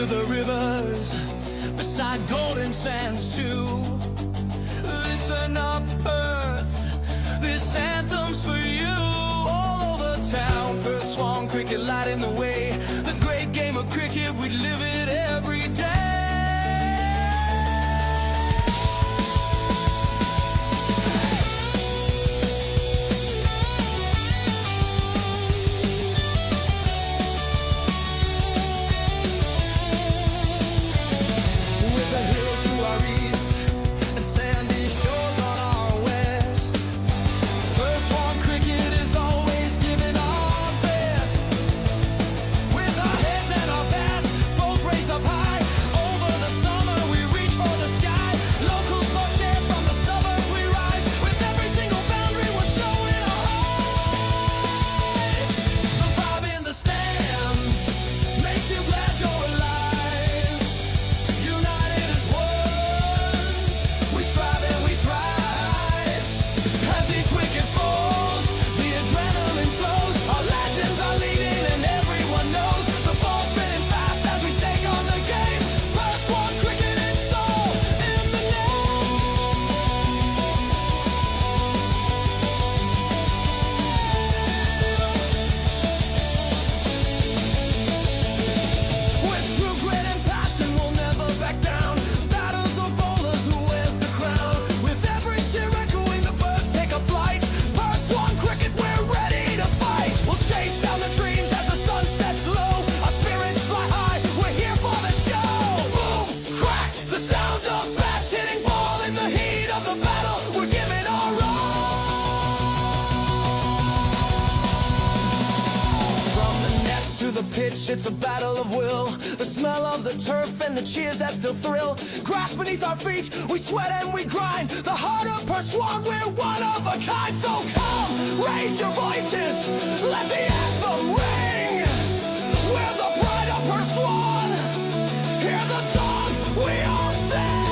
to the rivers, beside golden sands too. Listen up, Perth, this anthem's for you. All over town, Perth Swan cricket lighting the way. The great game of cricket, we live it every day. It's a battle of will. The smell of the turf and the cheers that still thrill. Grass beneath our feet, we sweat and we grind. The heart of Perth Swan, we're one of a kind. So come, raise your voices, let the anthem ring. We're the pride of Perth Swan. Hear the songs we all sing.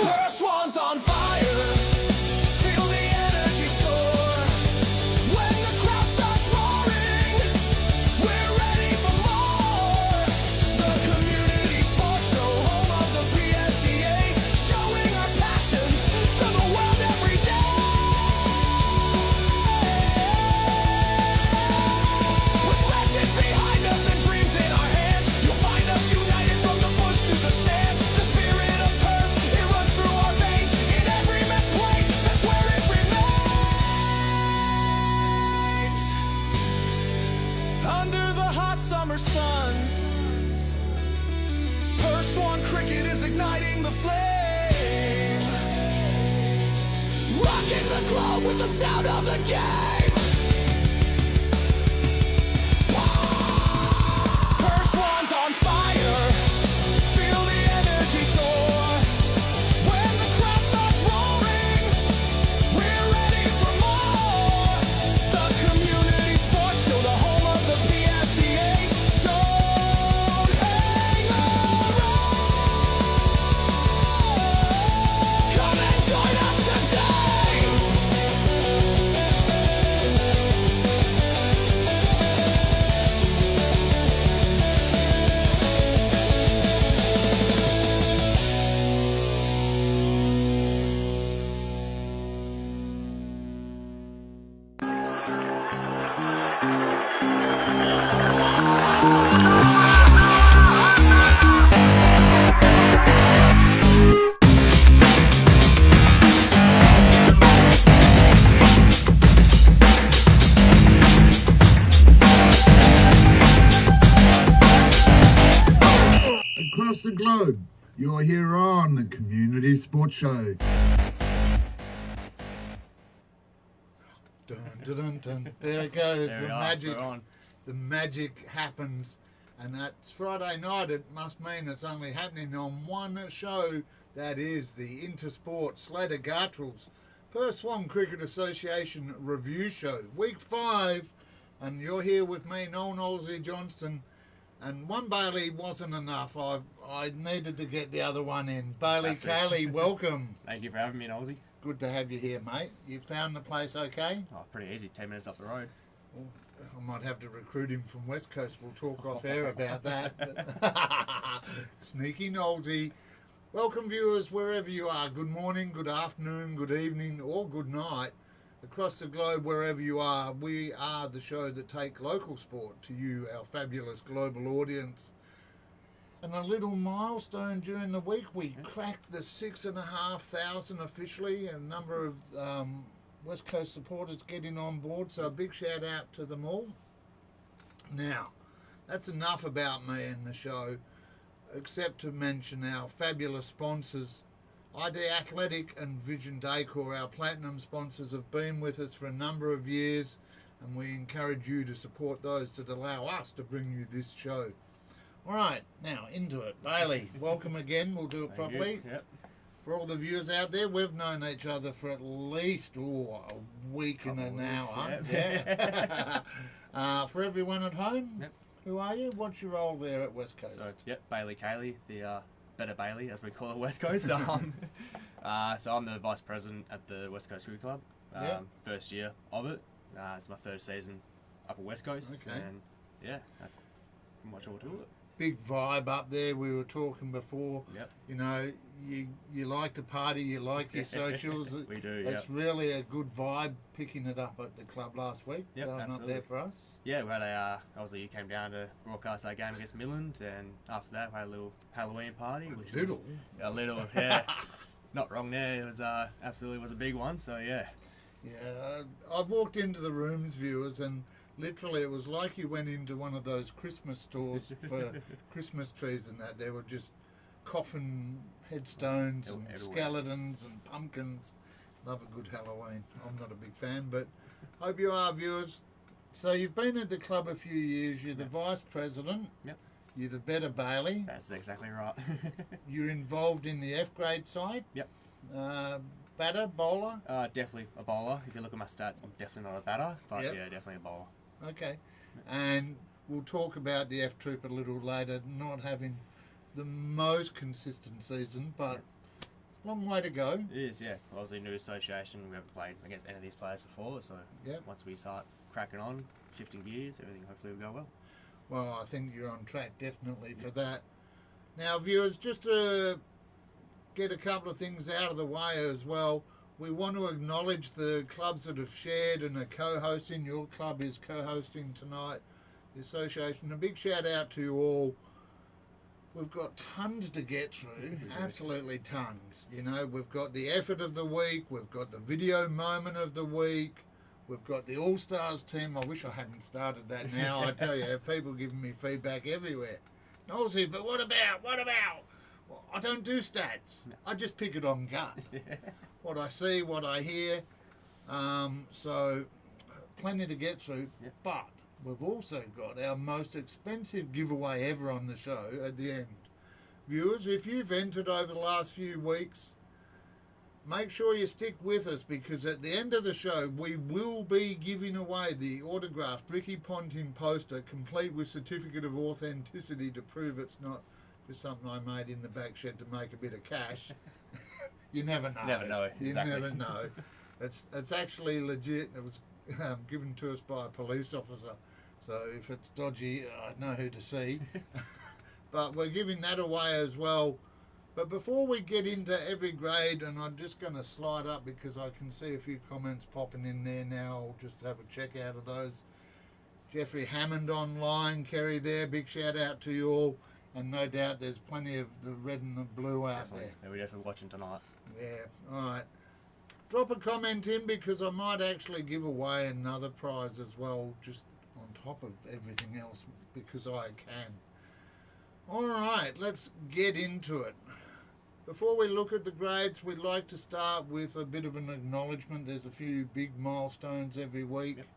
Perth Swan's on fire. Feel the energy soar. When the crowd starts roaring, we're ready for more. The community sports show, home of the PSCA, showing our passions to the world every day. With legends behind us and dreams in our hands, you'll find us united from the bush to the sands. The spirit of Perth, it runs through our veins. In every match play, that's where it remains. Under the hot summer sun, Perth Swan cricket is igniting the flame, rocking the globe with the sound of the game. Perth Swan's on fire. Feel the energy soar. When the crowd starts roaring, we're ready for more. The community sports show, the home of the PSCA. Don't hang around. Come and join us today. Across the globe, you're here on the Community Sports Show. Dun, dun, dun, dun. There it goes. There The we are, magic. we're on. The magic happens, and that's Friday night. It must mean it's only happening on one show. That is the Intersport Slater Gartrels Perth Swan Cricket Association review show, week 5, and you're here with me, Noel Knowlesy Johnston. And one Bailey wasn't enough. I needed to get the other one in. Bayley Caley, welcome. Thank you for having me in Aussie. Good to have you here, mate. You found the place okay? Oh, pretty easy, 10 minutes up the road. I might have to recruit him from West Coast. We'll talk off air about that. Sneaky nosy. Welcome, viewers, wherever you are. Good morning, good afternoon, good evening, or good night. Across the globe, wherever you are, we are the show that take local sport to you, our fabulous global audience. And a little milestone during the week, we cracked the 6,500 officially, a number of West Coast supporters getting on board, so a big shout out to them all. Now, that's enough about me and the show, except to mention our fabulous sponsors. ID Athletic and Vision Decor, our platinum sponsors, have been with us for a number of years, and we encourage you to support those that allow us to bring you this show. All right, now into it. Bailey, welcome again. We'll do it properly. Yep. For all the viewers out there, we've known each other for at least a week and an hour. Yep. Yeah. For everyone at home, Yep. who are you? What's your role there at West Coast? So, Bayley Caley, the better Bailey, as we call it, West Coast. So I'm the vice president at the West Coast Cricket Club. Yep. First year of it. It's my third season up at West Coast. Okay. And yeah, that's pretty much all to it. Big vibe up there. We were talking before. Yep. You know, you like to party, you like your socials. We do, It's really a good vibe picking it up at the club last week. Yep, Going up absolutely. there for us. Yeah, we had obviously you came down to broadcast our game against Midland, and after that we had a little Halloween party. Which Little? Was a little, yeah. Not wrong there. It was absolutely was a big one, so yeah. Yeah, I walked into the rooms, viewers, and literally it was like you went into one of those Christmas stores for Christmas trees and that. There were just coffin headstones and Everywhere. skeletons and pumpkins. Love a good Halloween. I'm not a big fan, but hope you are, viewers. So you've been at the club a few years. You're the vice president. Yep. You're the better Bailey. That's exactly right. You're involved in the F grade side. Yep. Batter, bowler. Definitely a bowler. If you look at my stats, I'm definitely not a batter, but Yep. yeah, definitely a bowler. Okay. And we'll talk about the F Troop a little later, not having the most consistent season, but long way to go. It is, yeah. Obviously, new association. We haven't played against any of these players before, so Yep. once we start cracking on, shifting gears, everything hopefully will go well. Well, I think you're on track definitely for that. Now, viewers, just to get a couple of things out of the way as well, we want to acknowledge the clubs that have shared and are co-hosting. Your club is co-hosting tonight, the association. A big shout out to you all. We've got tons to get through, absolutely tons. You know, we've got the effort of the week, we've got the video moment of the week, we've got the All-Stars team. I wish I hadn't started that now. I tell you, people giving me feedback everywhere. Nosy, but what about? Well, I don't do stats. I just pick it on gut. What I see, what I hear. So, plenty to get through. Yep. But we've also got our most expensive giveaway ever on the show at the end. Viewers, if you've entered over the last few weeks, make sure you stick with us, because at the end of the show, we will be giving away the autographed Ricky Ponting poster, complete with certificate of authenticity to prove it's not just something I made in the back shed to make a bit of cash. You never know. Never know, You exactly. never know. It's actually legit. It was given to us by a police officer. So if it's dodgy, I know who to see. But we're giving that away as well. But before we get into every grade, and I'm just going to slide up because I can see a few comments popping in there now. I'll just have a check out of those. Jeffrey Hammond online, Kerry there, big shout out to you all. And no doubt there's plenty of the red and the blue out Definitely. there. Yeah, we're definitely watching tonight. Yeah, alright. Drop a comment in, because I might actually give away another prize as well, just on top of everything else, because I can. Alright, let's get into it. Before we look at the grades, we'd like to start with a bit of an acknowledgement. There's a few big milestones every week, Yep.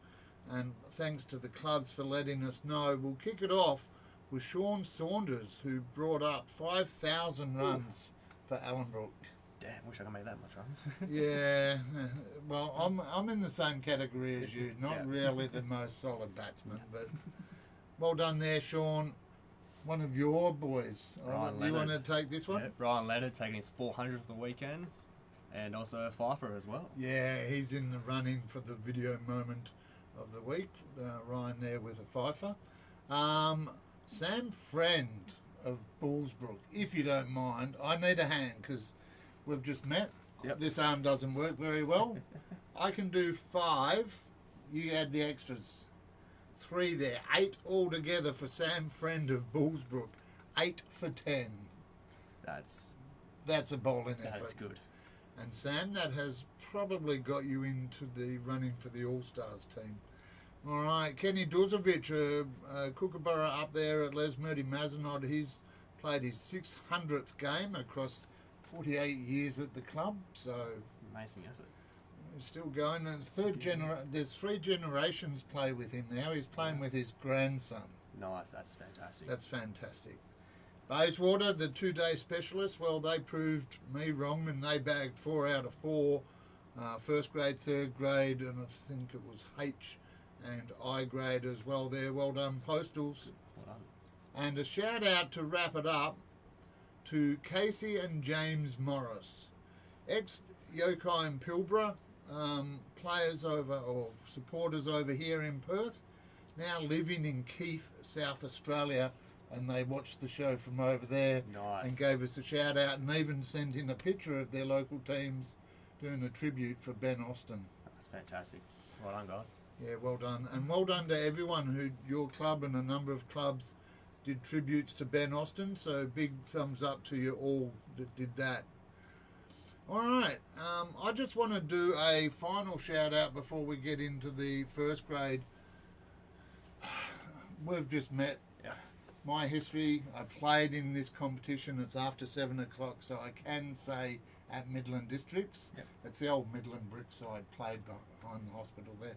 and thanks to the clubs for letting us know. We'll kick it off with Sean Saunders, who brought up 5,000 runs for Allenbrook. Damn, wish I could make that much runs. Yeah, well, I'm in the same category as you. Not Yeah. really the most solid batsman, but well done there, Sean. One of your boys. Ryan You want Leonard. to take this one? Yeah, Ryan Leonard taking his 400th of the weekend, and also a Pfeiffer as well. Yeah, he's in the running for the video moment of the week. Ryan there with a fifer. Sam Friend of Bullsbrook, if you don't mind, I need a hand because we've just met. Yep. This arm doesn't work very well. I can do 5. You add the extras. 3 there. 8 altogether for Sam Friend of Bullsbrook. 8 for 10. That's a bowling effort. That's good. And Sam, that has probably got you into the running for the All-Stars team. All right, Kenny Duzovic, Kookaburra up there at Les Murdy Mazenod. He's played his 600th game across 48 years at the club, so Amazing effort. he's still going. And there's 3 generations play with him now. He's playing with his grandson. Nice, that's fantastic. That's fantastic. Bayswater, the 2-day specialists, well, they proved me wrong and they bagged 4 out of 4. First grade, third grade, and I think it was H and I grade as well there. Well done, Postals. Well done. And a shout out to wrap it up to Casey and James Morris, ex-Yokai and Pilbara, players over, or supporters over here in Perth, now living in Keith, South Australia, and they watched the show from over there. Nice. And gave us a shout out and even sent in a picture of their local teams doing a tribute for Ben Austin. That's fantastic. Well done, guys. Yeah, well done. And well done to everyone who, your club and a number of clubs did tributes to Ben Austin. So big thumbs up to you all that did that. All right. I just want to do a final shout out before we get into the first grade. We've just met. Yeah. My history, I played in this competition. It's after 7 o'clock, so I can say at Midland Districts. Yep. It's the old Midland Brickside, played behind the hospital there.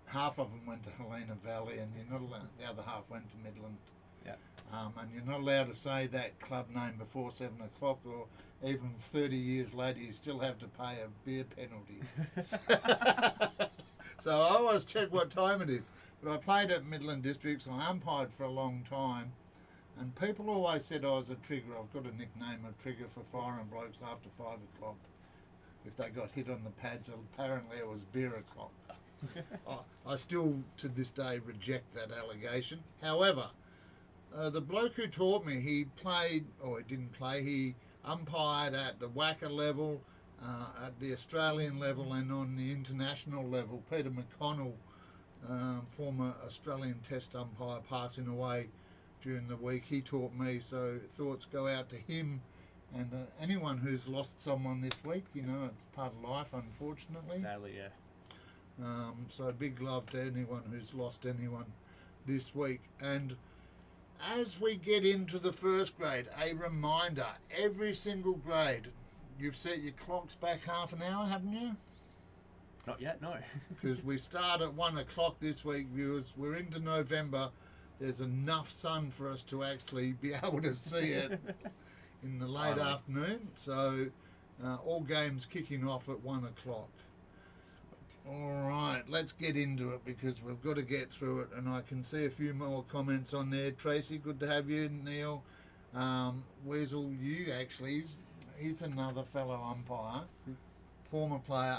Half of them went to Helena Valley, and you're not allowed, the other half went to Midland. Yeah. And you're not allowed to say that club name before 7 o'clock, or even 30 years later, you still have to pay a beer penalty. So I always check what time it is. But I played at Midland Districts, I umpired for a long time, and people always said I was a trigger. I've got a nickname of trigger for firing blokes after 5 o'clock. If they got hit on the pads, apparently it was beer o'clock. I still, to this day, reject that allegation. However, the bloke who taught me, he played, or he didn't play, he umpired at the WACA level, at the Australian level, and on the international level. Peter McConnell, former Australian Test umpire, passing away during the week. He taught me, so thoughts go out to him and anyone who's lost someone this week. You know, it's part of life, unfortunately. Sadly, yeah. So big love to anyone who's lost anyone this week. And as we get into the first grade, a reminder, every single grade, you've set your clocks back half an hour, haven't you? Not yet, no. Because we start at 1 o'clock this week, viewers. We're into November. There's enough sun for us to actually be able to see it in the late Finally. afternoon. So all games kicking off at 1 o'clock. All right, let's get into it because we've got to get through it. And I can see a few more comments on there. Tracy, good to have you. Neil, Weasel, you actually, he's another fellow umpire, former player,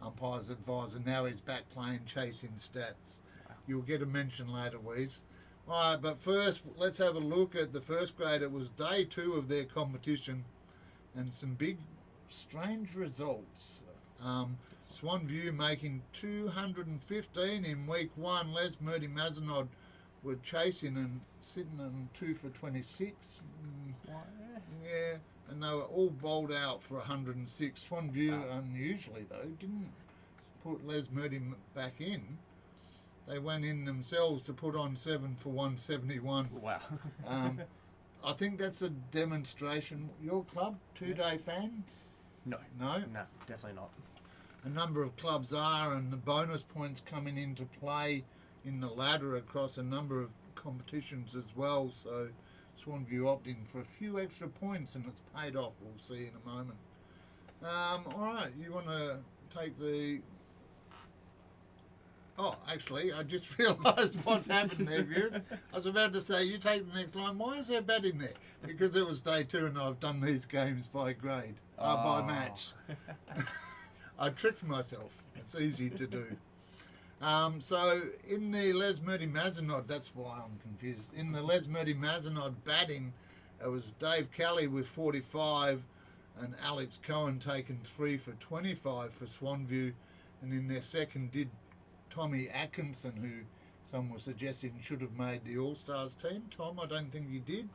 umpire's advisor. Now he's back playing chasing stats. You'll get a mention later, Weez. All right, but first, let's have a look at the first grade. It was day 2 of their competition and some big, strange results. Swan View making 215 in week 1. Les Murdy Mazenod were chasing and sitting on 2 for 26. Yeah, and they were all bowled out for 106. Swan View, unusually though, didn't put Les Murdy back in. They went in themselves to put on 7 for 171. Wow. I think that's a demonstration. Your club, 2-day fans? No. No? No, definitely not. A number of clubs are, and the bonus points coming into play in the ladder across a number of competitions as well. So Swanview opted in for a few extra points, and it's paid off. We'll see in a moment. All right, you want to take the... Oh, actually, I just realised what's happened there, viewers. I was about to say, you take the next line. Why is there bat in there? Because it was day 2 and I've done these games by grade, by match. I tricked myself. It's easy to do. So in the Les Murdy Mazenod, that's why I'm confused. In the Les Murdy Mazenod batting, it was Dave Kelly with 45 and Alex Cohen taking 3 for 25 for Swanview. And in their second did Tommy Atkinson, who some were suggesting should have made the All-Stars team. Tom, I don't think he did.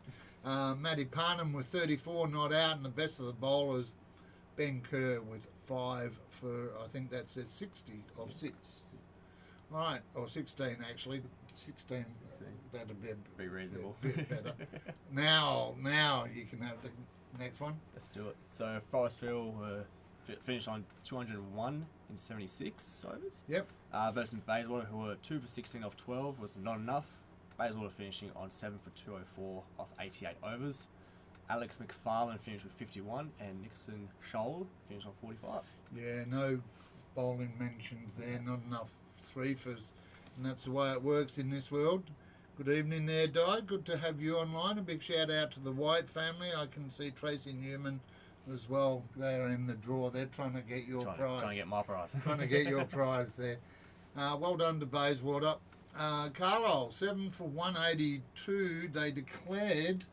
Matty Parnham with 34 not out, and the best of the bowlers, Ben Kerr with 5 for, I think that says 60 of 6. Right, or 16 actually. 16, that'd Be reasonable. Be a bit better. Now you can have the next one. Let's do it. So Forestville finished on 201 in 76 overs. Yep. Versus Bayswater, who were 2 for 16 off 12, was not enough. Bayswater finishing on 7 for 204 off 88 overs. Alex McFarlane finished with 51, and Nixon Scholl finished on 45. Yeah, no bowling mentions there, not enough 3-fers, and that's the way it works in this world. Good evening there, Di. Good to have you online. A big shout out to the White family. I can see Tracy Newman as well. They're in the draw. They're trying to get your prize. Trying to get my prize. Trying to get your prize there. Well done to Bayswater. Carlisle, 7 for 182. They declared.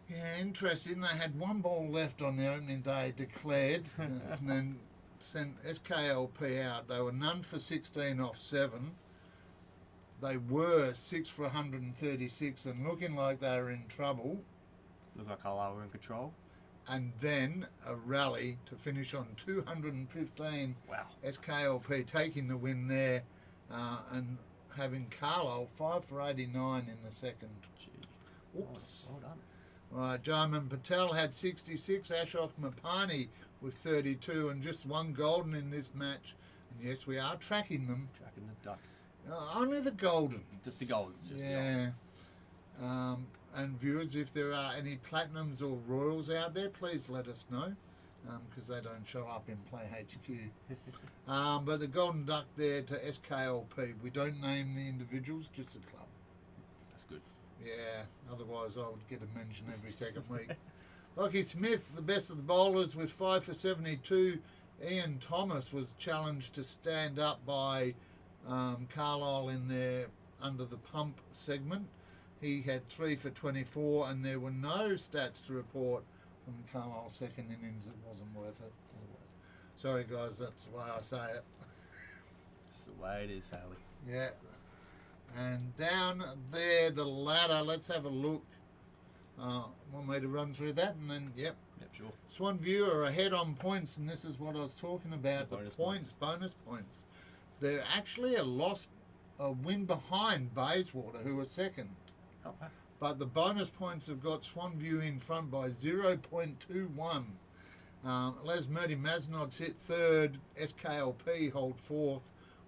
Yeah, interesting. They had one ball left on the opening day, declared, and then sent SKLP out. They were none for 16 off 7. They were 6 for 136 and looking like they were in trouble. Looked like Carlisle were in control. And then a rally to finish on 215. Wow. SKLP taking the win there and having Carlisle 5 for 89 in the second. Gee. Oops. Well done. Right, Jarman Patel had 66, Ashok Mapani with 32, and just one golden in this match. And yes, we are tracking them. Tracking the Ducks. Only the golden. Just the Goldens. Just Yeah. The Goldens. And viewers, if there are any platinums or royals out there, please let us know, because they don't show up in Play HQ. But the golden duck there to SKLP. We don't name the individuals, just the club. That's good. Yeah, otherwise I would get a mention every second week. Lockie Smith, the best of the bowlers with 5 for 72. Ian Thomas was challenged to stand up by Carlisle in their under the pump segment. He had 3 for 24, and there were no stats to report from Carlisle's second innings. It wasn't worth it. Sorry guys, that's the way I say it. Just the way it is, Sally. Yeah. And down there, the ladder, let's have a look. Want me to run through that? And then, yep. Yep, sure. Swanview are ahead on points, and this is what I was talking about, the Bonus bonus points. They're actually a win behind Bayswater, who are second. Oh, wow. But the bonus points have got Swanview in front by 0.21. Les Murdy Mazenod's hit third, SKLP hold fourth,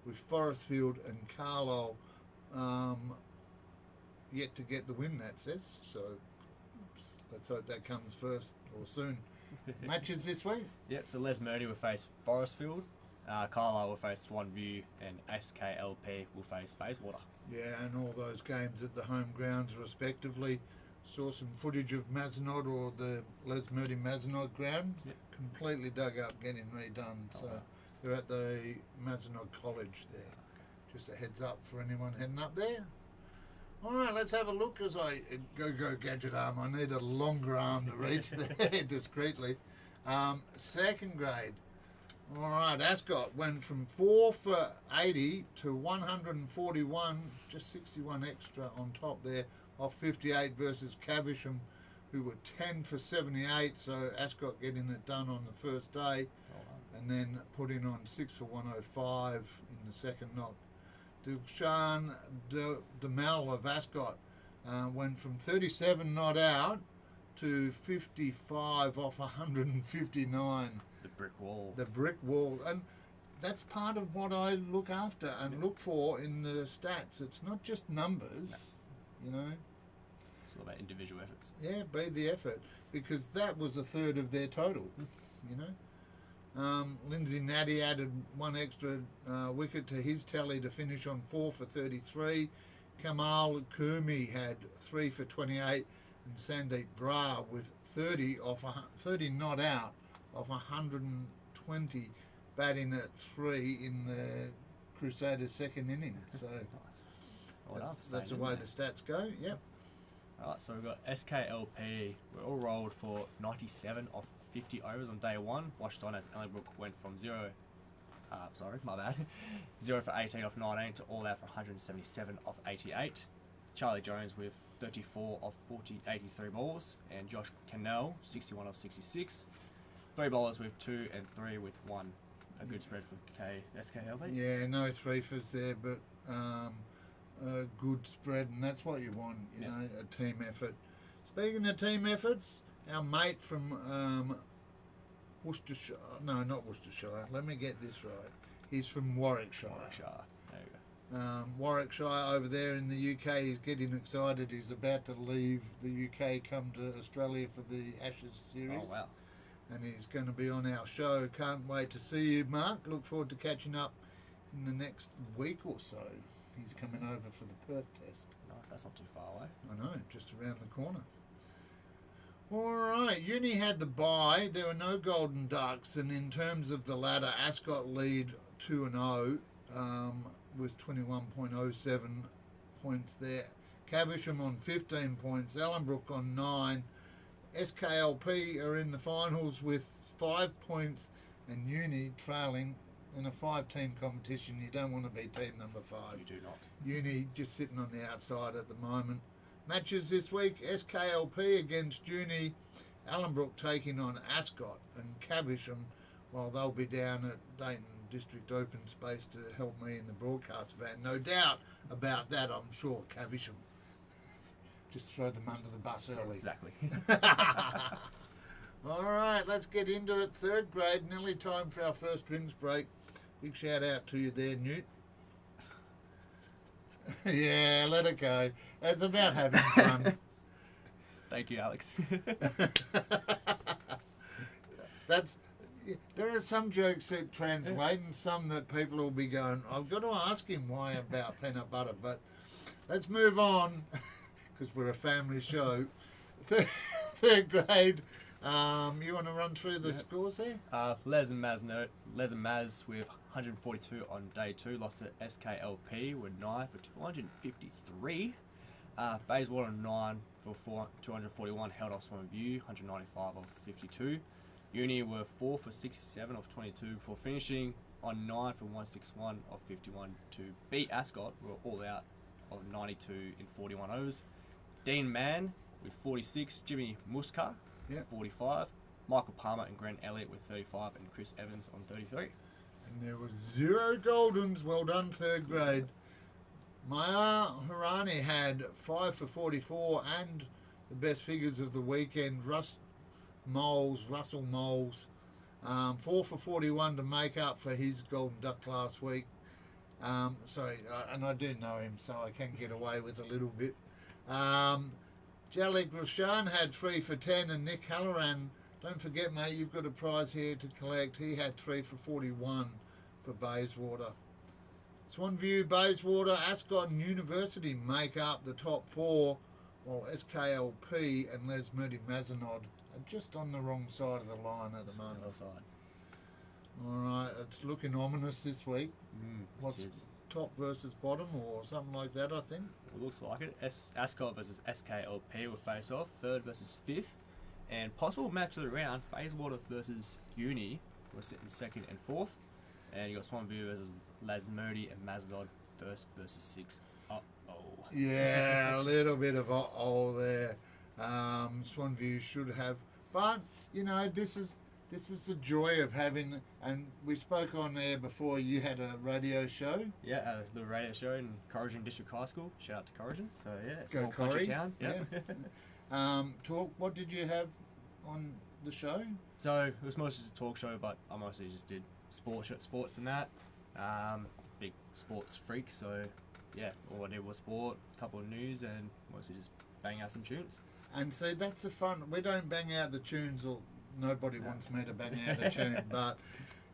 with Forestfield and Carlisle yet to get the win, that says. So let's hope that comes first or soon. Matches this week? Yeah, so Les Murdy will face Forestfield, Carlisle will face Swanview, and SKLP will face Bayswater. Yeah, and all those games at the home grounds respectively. Saw some footage of Mazenod, or the Les Murdy Mazenod ground. Yep. Completely dug up, getting redone. So wow. they're at the Mazenod College there. Just a heads up for anyone heading up there. All right, let's have a look as I go gadget arm. I need a longer arm to reach there discreetly. Second grade. All right, Ascot went from 4 for 80 to 141, just 61 extra on top there, off 58 versus Caversham, who were 10 for 78. So Ascot getting it done on the first day, and then putting on 6 for 105 in the second knock. Dushan Demel of Ascot went from 37 not out to 55 off 159. The brick wall. The brick wall. And that's part of what I look after and look for in the stats. It's not just numbers, you know. It's all about individual efforts. Yeah, be the effort, because that was a third of their total, you know. Lindsay Natty added one extra wicket to his tally to finish on 4 for 33. Kamal Kurmi had 3 for 28, and Sandeep Brar with 30 not out of 120 20, batting at 3 in the Crusaders' second inning. So Nice. Well done for that's the staying way in the stats go. Yep. Alright, so we've got SKLP. We're all rolled for 97 off 50 overs on day one. Watched on as Ellenbrook went from 0 for 18 off 19 to all out for 177 off 88. Charlie Jones with 34 off 83 balls, and Josh Cannell 61 off 66. 3 bowlers with 2 and 3 with 1. A good spread for SKLP. Yeah, no threefers there, but a good spread, and that's what you want, you know, a team effort. Speaking of team efforts, our mate from Worcestershire, no, not Worcestershire, let me get this right. He's from Warwickshire. There you go. Warwickshire over there in the UK is getting excited. He's about to leave the UK, come to Australia for the Ashes series. Oh, wow. And he's going to be on our show. Can't wait to see you, Mark. Look forward to catching up in the next week or so. He's coming over for the Perth test. Nice, that's not too far away. I know, just around the corner. All right, Uni had the bye. There were no Golden Ducks, and in terms of the ladder, Ascot lead 2-0 with 21.07 points there. Caversham on 15 points, Ellenbrook on 9. SKLP are in the finals with 5 points, and Uni trailing in a 5-team competition. You don't want to be team number 5. You do not. Uni just sitting on the outside at the moment. Matches this week, SKLP against Uni, Ellenbrook taking on Ascot, and Caversham, while they'll be down at Dayton District Open Space to help me in the broadcast van. No doubt about that, I'm sure, Caversham. Just throw them under the bus early. Exactly. All right, let's get into it. 3rd grade, nearly time for our first drinks break. Big shout out to you there, Newt. Yeah, let it go. It's about having fun. Thank you, Alex. There are some jokes that translate and some that people will be going, I've got to ask him why about peanut butter, but let's move on because we're a family show. 3rd grade. You want to run through the scores there? Les and Maz with 142 on day 2, lost to SKLP with 9 for 253. Bayswater 9 for 241, held off Swan View, 195 of 52. Uni were 4 for 67 of 22 before finishing on 9 for 161 of 51 to beat Ascot. We were all out of 92 in 41 overs. Dean Mann with 46, Jimmy Muska 45, Michael Palmer and Grant Elliott with 35, and Chris Evans on 33. And there were 0 Goldens. Well done, 3rd grade. Maya Harani had 5 for 44 and the best figures of the weekend. Russell Moles, 4 for 41 to make up for his Golden Duck last week. And I do know him, so I can get away with a little bit. Jalik Roshan had 3 for 10, and Nick Halloran, don't forget, mate, you've got a prize here to collect. He had 3 for 41 for Bayswater. Swanview, Bayswater, Ascot and University make up the top 4, while SKLP and Les Murdy Mazenod are just on the wrong side of the line at the moment. All right, it's looking ominous this week. What's top versus bottom or something like that, I think? It looks like it. Ascot versus SKLP will face off, 3rd versus 5th. And possible match of the round, Bayswater versus Uni will sit in 2nd and 4th. And you got Swanview versus Les Murdy and Mazenod, 1st versus 6th. Yeah, a little bit of there. Swanview should have, but you know, this is the joy of having. And we spoke on there before. You had a radio show. Yeah, a little radio show in Corrigan District High School. Shout out to Corrigan. So yeah, it's Go a country Corrie. town. Yeah. Talk. What did you have on the show? So it was mostly just a talk show, but I mostly just did sports and that. Big sports freak, so yeah, all I did was sport, a couple of news, and mostly just bang out some tunes. And see, that's the fun. We don't bang out the tunes, or nobody wants me to bang out a tune, but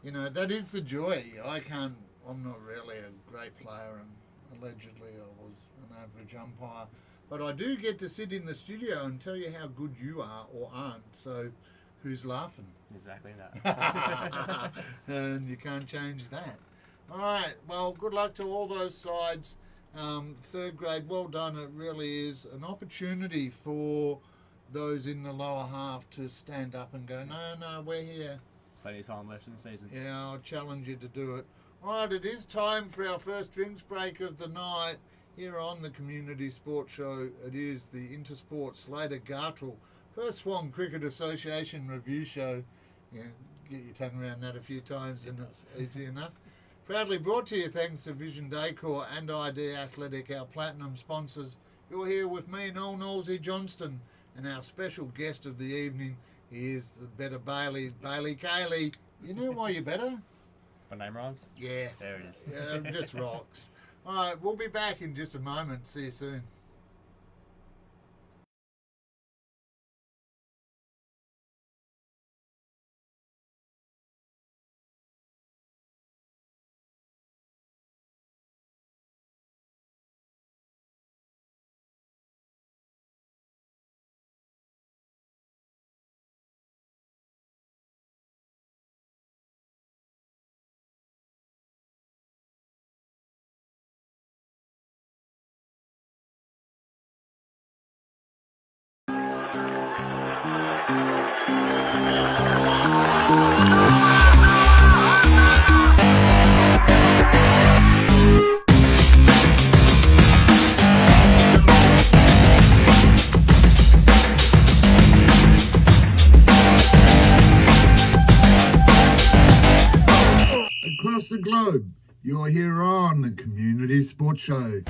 you know, that is the joy. I'm not really a great player, and allegedly I was an average umpire, but I do get to sit in the studio and tell you how good you are or aren't. So Who's laughing? Exactly that. And you can't change that. All right, well, good luck to all those sides. Third grade, well done. It really is an opportunity for those in the lower half to stand up and go, no, we're here. Plenty of time left in the season. Yeah, I'll challenge you to do it. All right, it is time for our first drinks break of the night here on the Community Sports Show. It is the Intersport Slater Gartrell Perth Swan Cricket Association review show. Yeah, get your tongue around that a few times and it's easy enough. Proudly brought to you thanks to Vision Decor and ID Athletic, our platinum sponsors. You're here with me, Noel Knowlesy Johnston, and our special guest of the evening. He is the better Bayley Caley. You know why you're better? My name rhymes? Yeah. There it is. Yeah, just rocks. All right, we'll be back in just a moment. See you soon. Across the globe, you're here on the Community Sports Show.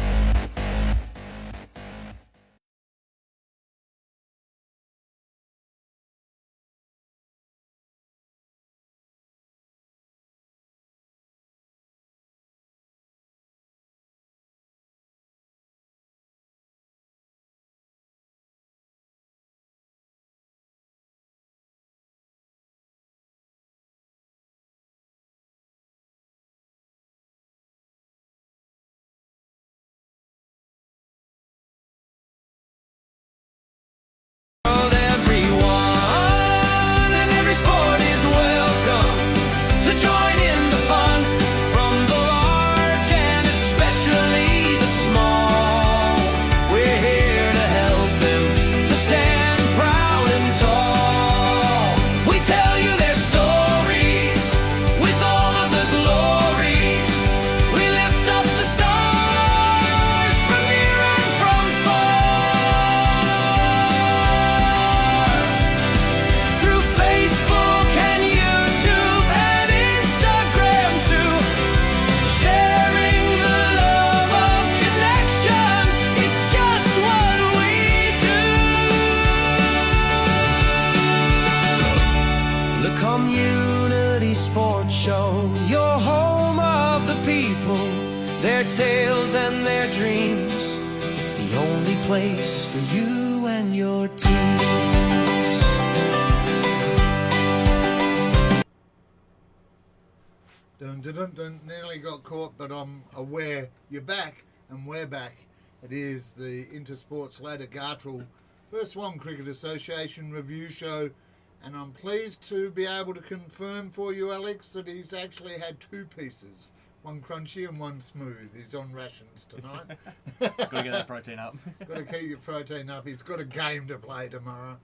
Everyone and every sport is welcome to join in the fun, from the large and especially the small. We're here to help them to stand proud and tall. We tell you their stories with all of the glories. We lift up the stars from near and from far. Through Facebook and YouTube and Instagram too, sharing the love of connection, it's just what we do. The Community Sports Show, your home of the people, their tales and their dreams. It's the only place for you and your teams. Dun, dun, dun, dun. Nearly got caught, but I'm aware you're back, and we're back. It is the Intersport Slater Gartrell Perth Swan Cricket Association review show, and I'm pleased to be able to confirm for you, Alex, that he's actually had two pieces, one crunchy and one smooth. He's on rations tonight. Gotta get that protein up. Got to keep your protein up. He's got a game to play tomorrow.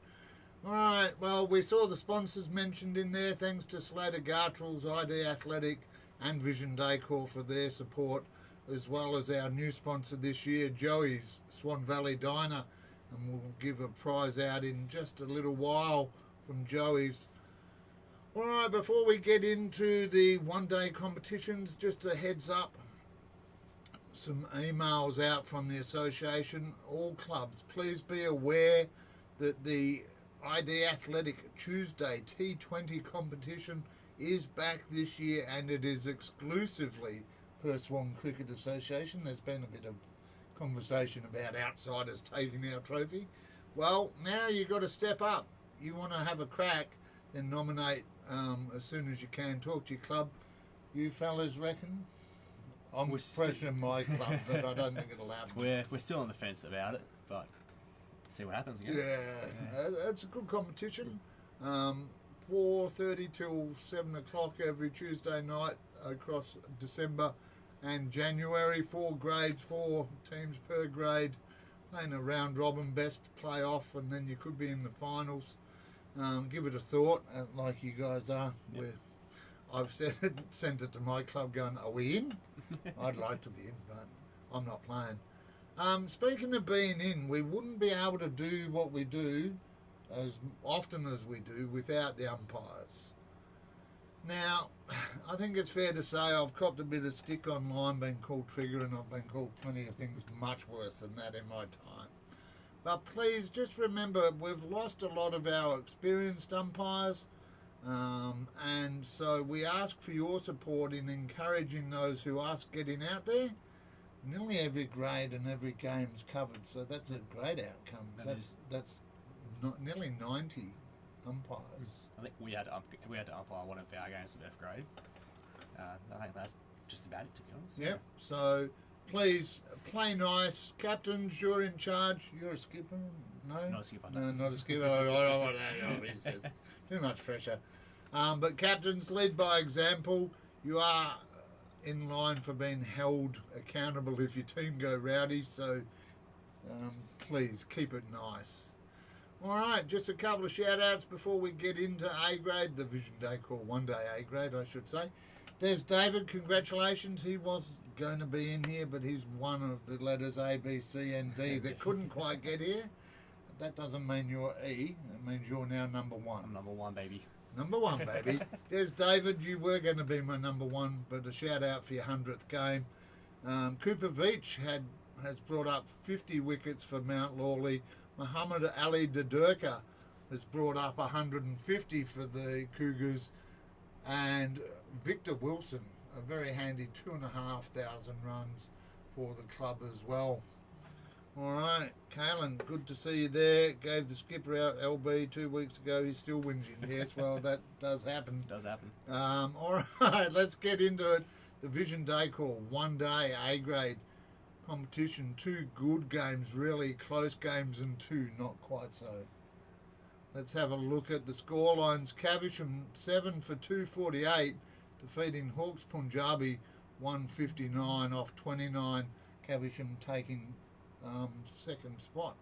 All right, well, we saw the sponsors mentioned in there. Thanks to Slater Gartrell's ID Athletic and Vision Decor for their support, as well as our new sponsor this year, Joey's Swan Valley Diner. And we'll give a prize out in just a little while from Joey's. All right, before we get into the one-day competitions, just a heads up. Some emails out from the association. All clubs, please be aware that the ID Athletic Tuesday T20 competition is back this year, and it is exclusively Perth Swan Cricket Association. There's been a bit of conversation about outsiders taking our trophy. Well, now you've got to step up. You want to have a crack, then nominate as soon as you can. Talk to your club. You fellas reckon? I'm pressuring my club, but I don't think it'll happen. We're still on the fence about it, but see what happens, I guess. Yeah, it's a good competition. 4:30 till 7 o'clock every Tuesday night across December and January. 4 grades, 4 teams per grade, playing a round robin best playoff, and then you could be in the finals. Give it a thought, like you guys are. Yep. I've sent it to my club going, are we in? I'd like to be in, but I'm not playing. Speaking of being in, we wouldn't be able to do what we do as often as we do without the umpires. Now, I think it's fair to say I've copped a bit of stick online, been called trigger, and I've been called plenty of things much worse than that in my time. But please just remember, we've lost a lot of our experienced umpires, and so we ask for your support in encouraging those who are getting out there. Nearly every grade and every game's covered, so that's a great outcome. That's not nearly 90 umpires. I think we had to umpire one of our games of F grade. I think that's just about it, to be honest. Yep. So please play nice. Captains, you're in charge. You're a skipper? No? Not a skipper. No, not a skipper. I don't want that. He says. Too much pressure. But captains, lead by example. You are in line for being held accountable if your team go rowdy, so please keep it nice. All right, just a couple of shout-outs before we get into A grade, the Vision Day Call 1 day A grade, I should say. There's David, congratulations. He was going to be in here, but he's one of the letters A, B, C, and D that couldn't quite get here. That doesn't mean you're E. It means you're now number 1. I'm number 1, baby. Number 1, baby. There's David. You were going to be my number 1, but a shout-out for your 100th game. Cooper Veach has brought up 50 wickets for Mount Lawley. Muhammad Ali Dadurka has brought up 150 for the Cougars, and Victor Wilson, a very handy 2,500 runs for the club as well. All right, Kalen, good to see you there. Gave the skipper out LB 2 weeks ago. He's still whinging. Yes, well, that does happen. Does happen. All right, let's get into it. The Vision Day Call, 1 day A grade competition. 2 good games, really close games, and 2 not quite so. Let's have a look at the scorelines. Caversham 7 for 248, defeating Hawks Punjabi 159 off 29. Caversham taking second spot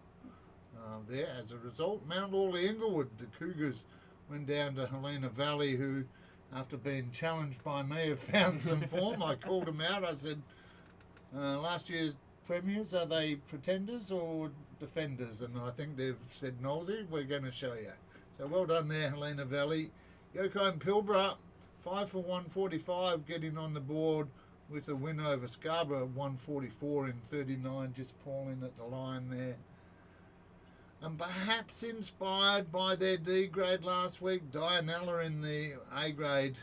there as a result. Mount Lawley Inglewood, the Cougars went down to Helena Valley, who, after being challenged by me, have found some form. I called them out. I said, last year's premiers, are they pretenders or defenders? And I think they've said, Nolsey, we're going to show you. So well done there, Helena Valley. Yoko and Pilbara, 5 for 145, getting on the board with a win over Scarborough, 144 in 39, just falling at the line there. And perhaps inspired by their D grade last week, Dianella in the A grade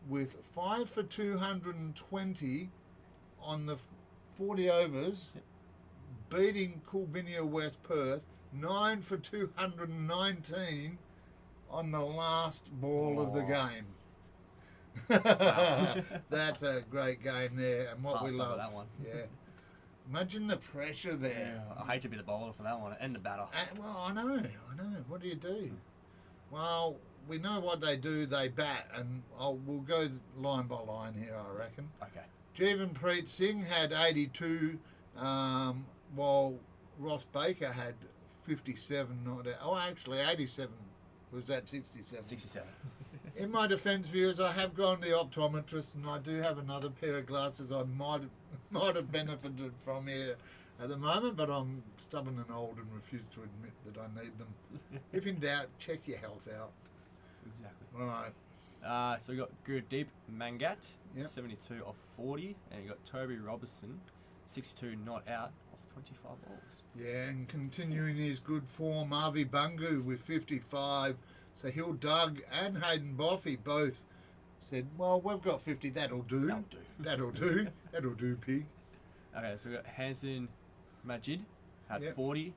with 5 for 220 on the 40 overs, beating Coolbinia West Perth, 9 for 219 on the last ball of the game. That's a great game there, and what we love. That one. Yeah. Imagine the pressure there. Yeah, I hate to be the bowler for that one, and the batter. Well, I know. What do you do? Well, we know what they do. They bat, and we'll go line by line here, I reckon. Okay. Jeevanpreet Singh had 82, while Ross Baker had 57. Actually 87. Was that 67? 67. In my defence, viewers, I have gone to the optometrist, and I do have another pair of glasses I might have benefited from here at the moment, but I'm stubborn and old and refuse to admit that I need them. If in doubt, check your health out. Exactly. All right. So we got Gurdeep Mangat, Yep. 72 off 40, and you got Toby Robertson, 62 not out off 25 balls. Yeah, and continuing his good form, Avi Bungu with 55. Sahil Doug and Hayden Boffey both said, well, we've got 50, that'll do. That'll do. That'll do, pig. Okay, so we got Hanson Majid had Yep. 40,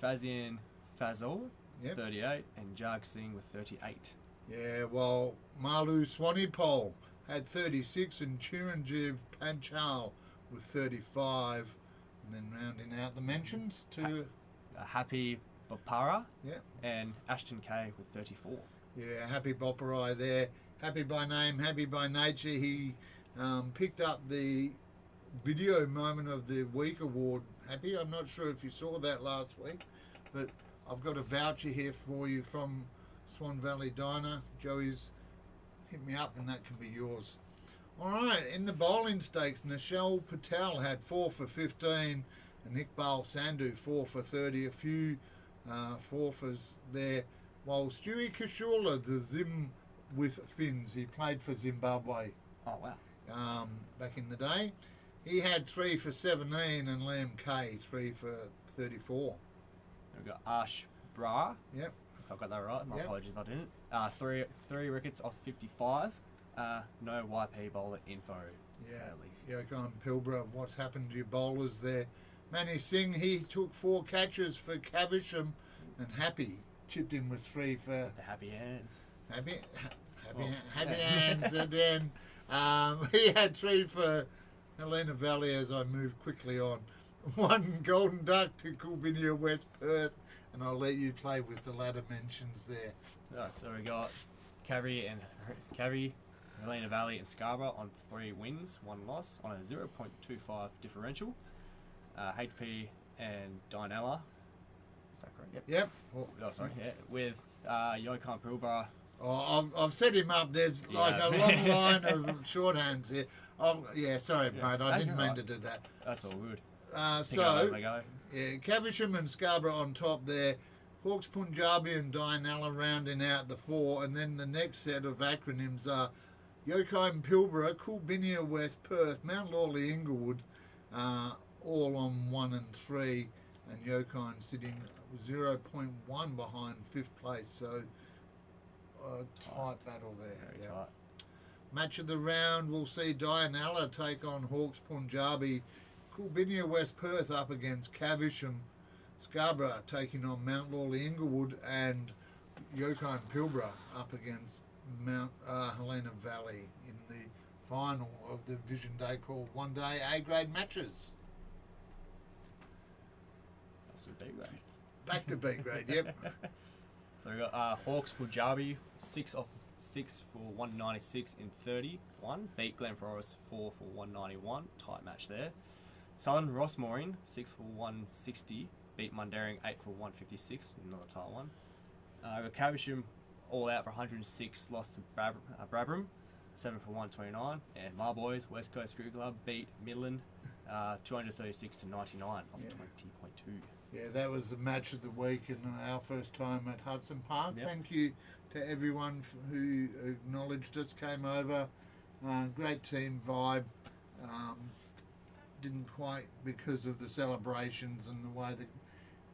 Fazian Fazal, Yep. 38, and Jag Singh with 38. Yeah, well, Malu Swanipol had 36 and Chiranjeev Panchal with 35. And then rounding out the mentions to... Happy Bopara, Yeah. and Ashton Kay with 34. Yeah, Happy Boparai there. Happy by name, happy by nature. He picked up the video moment of the week award. Happy, I'm not sure if you saw that last week, but I've got a voucher here for you from Swan Valley Diner. Joey's hit me up and that can be yours. All right, in the bowling stakes, Nishal Patel had 4 for 15 and Iqbal Sandhu 4 for 30. A few forfers there. While Stewie Kishula, the Zim with fins, he played for Zimbabwe Oh, wow. back in the day. He had 3 for 17 and Liam Kay 3 for 34. We've got Ash Bra, Yep. if I got that right. My Yep. apologies if I didn't. Three wickets off 55. No YP bowler info, sadly. Yoko and Pilbara, what's happened to your bowlers there? Manny Singh, he took 4 catches for Caversham, and Happy chipped in with 3 for The happy hands. Happy Well, hands. And then he had 3 for Helena Valley as I move quickly on. 1 golden duck to Coolbinia West Perth, and I'll let you play with the latter mentions there. So we got Carrie, Helena Valley and Scarborough on 3 wins, 1 loss on a 0.25 differential. HP and Dinella. Is that correct? Yep. Yep. Well, Oh, sorry. Yeah. With Yoko and Pilbara. oh, I've set him up. There's like Yeah. a long line of shorthands here. Oh, yeah, sorry, Yeah. mate. I That's didn't mean alright. to do that. That's all good. Pick up So, as they go. yeah, Caversham and Scarborough on top there. Hawks Punjabi and Dinella rounding out the 4. And then the next set of acronyms are Yoko and Pilbara, Coolbinia West Perth, Mount Lawley Inglewood, all on 1 and 3. And Yokine sitting 0.1 behind 5th place. So, tight battle there. Very yeah. tight. Match of the round, we'll see Dianella take on Hawks Punjabi. Coolbinia West Perth up against Caversham. Scarborough taking on Mount Lawley Inglewood. And Yoko and Pilbara up against Mount Helena Valley in the final of the Vision Day called One Day A-grade matches. That's a B grade. Back to B-grade, yep. So we got Hawks Punjabi, 6 for 196 in 31. Beat Glen Forest 4 for 191. Tight match there. Southern Rossmorean 6 for 160. Beat Mundaring 8 for 156. Another tight one. We got Caversham all out for 106. Lost to Brabham 7 for 129. And my boys West Coast Cricket Club beat Midland 236 to 99 off Yeah. 20.2. Yeah, that was the match of the week and our first time at Hudson Park. Yep. Thank you to everyone who acknowledged us, came over. Great team vibe. Didn't quite, because of the celebrations and the way that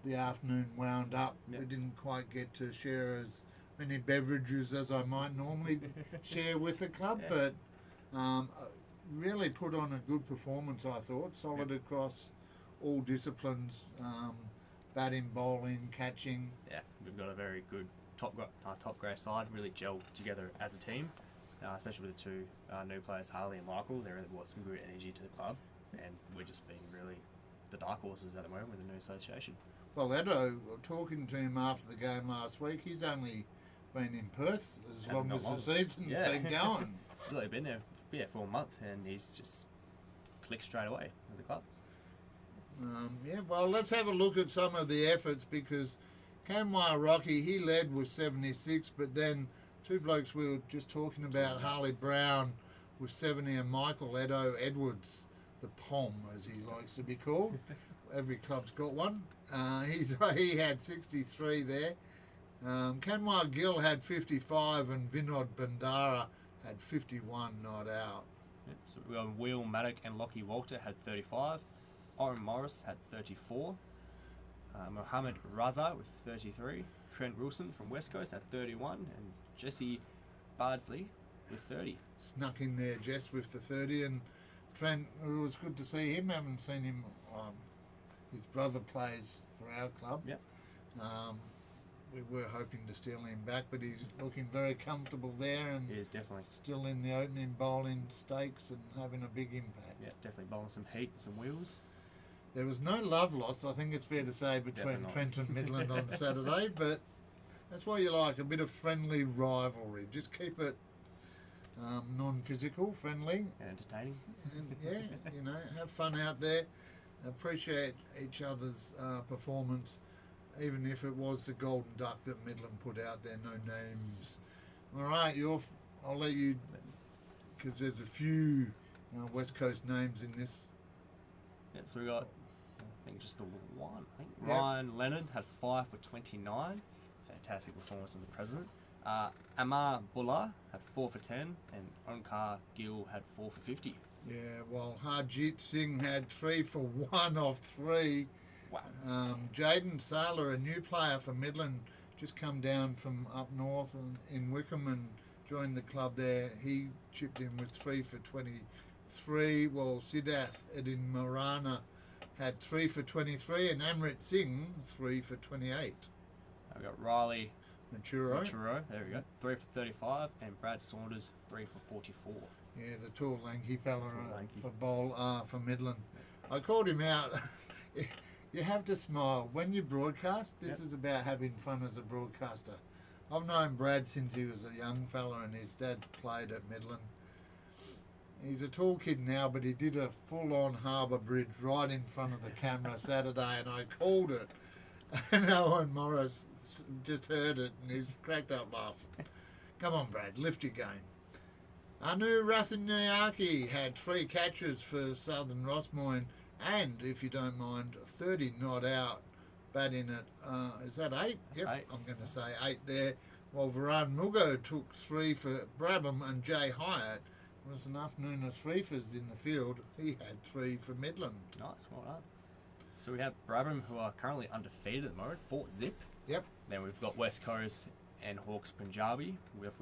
the afternoon wound up, Yep. we didn't quite get to share as many beverages as I might normally share with the club, but really put on a good performance, I thought. Solid across all disciplines, batting, bowling, catching. Yeah, we've got a very good top grade side, really gelled together as a team, especially with the 2 new players, Harley and Michael. They really brought some good energy to the club, and we're just being really the dark horses at the moment with the new association. Well, Edo, talking to him after the game last week, he's only been in Perth as Hasn't long got as long. the season's Yeah. been going. He's only been there for a month, and he's just clicked straight away with the club. Yeah, well, let's have a look at some of the efforts, because Kamwar Rocky, he led with 76, but then 2 blokes we were just talking about, Harley Brown with 70 and Michael Edo Edwards, the POM as he likes to be called. Every club's got one. He had 63 there. Kanwar Gill had 55 and Vinod Bandara had 51 not out. Yeah, so we got Will Maddock and Lockie Walter had 35. Oren Morris had 34. Mohammed Raza with 33. Trent Wilson from West Coast had 31. And Jesse Bardsley with 30. Snuck in there, Jess, with the 30. And Trent, it was good to see him. Haven't seen him. His brother plays for our club. Yep. We were hoping to steal him back, but he's looking very comfortable there and He is definitely, still in the opening bowling stakes and having a big impact. definitely bowling some heat and some wheels. There was no love lost, I think it's fair to say, between Definitely not. Trent and Midland on Saturday, but that's why you like a bit of friendly rivalry. Just keep it non-physical, friendly, And entertaining. and have fun out there. Appreciate each other's performance, even if it was the golden duck that Midland put out there. No names. All right, I'll let you, because there's a few West Coast names in this. Yep, so we got, I think just the one. I think Yep. Ryan Leonard had 5 for 29. Fantastic performance from the president. Amar Bullah had 4 for 10, and Onkar Gill had 4 for 50. Yeah, while Harjit Singh had 3 for 1 of 3. Wow. Jaden Saylor, a new player for Midland, just come down from up north and in Wickham and joined the club there. He chipped in with 3 for 23, while Siddharth Edin Morana had 3 for 23, and Amrit Singh 3 for 28. We got Riley Maturo. there we go, 3 for 35, and Brad Saunders 3 for 44. Yeah, the tall, lanky fella Tall, lanky. for Midland. I called him out. You have to smile. When you broadcast, this Yep. is about having fun as a broadcaster. I've known Brad since he was a young fella and his dad played at Midland. He's a tall kid now, but he did a full-on harbour bridge right in front of the camera Saturday, and I called it. And Owen Morris just heard it and he's cracked up laughing. Come on, Brad, lift your game. Anu Rathinayaki had 3 catches for Southern Rossmoyne, and, if you don't mind, 30 not out, batting at, is that 8? That's Yep, 8. I'm going to say 8 there. While Varan Mugo took 3 for Brabham, and Jay Hyatt was enough Nunes Reefers in the field. He had 3 for Midland. Nice, well done. So we have Brabham, who are currently undefeated at the moment, 4 zip. Yep. Then we've got West Coast and Hawks Punjabi, with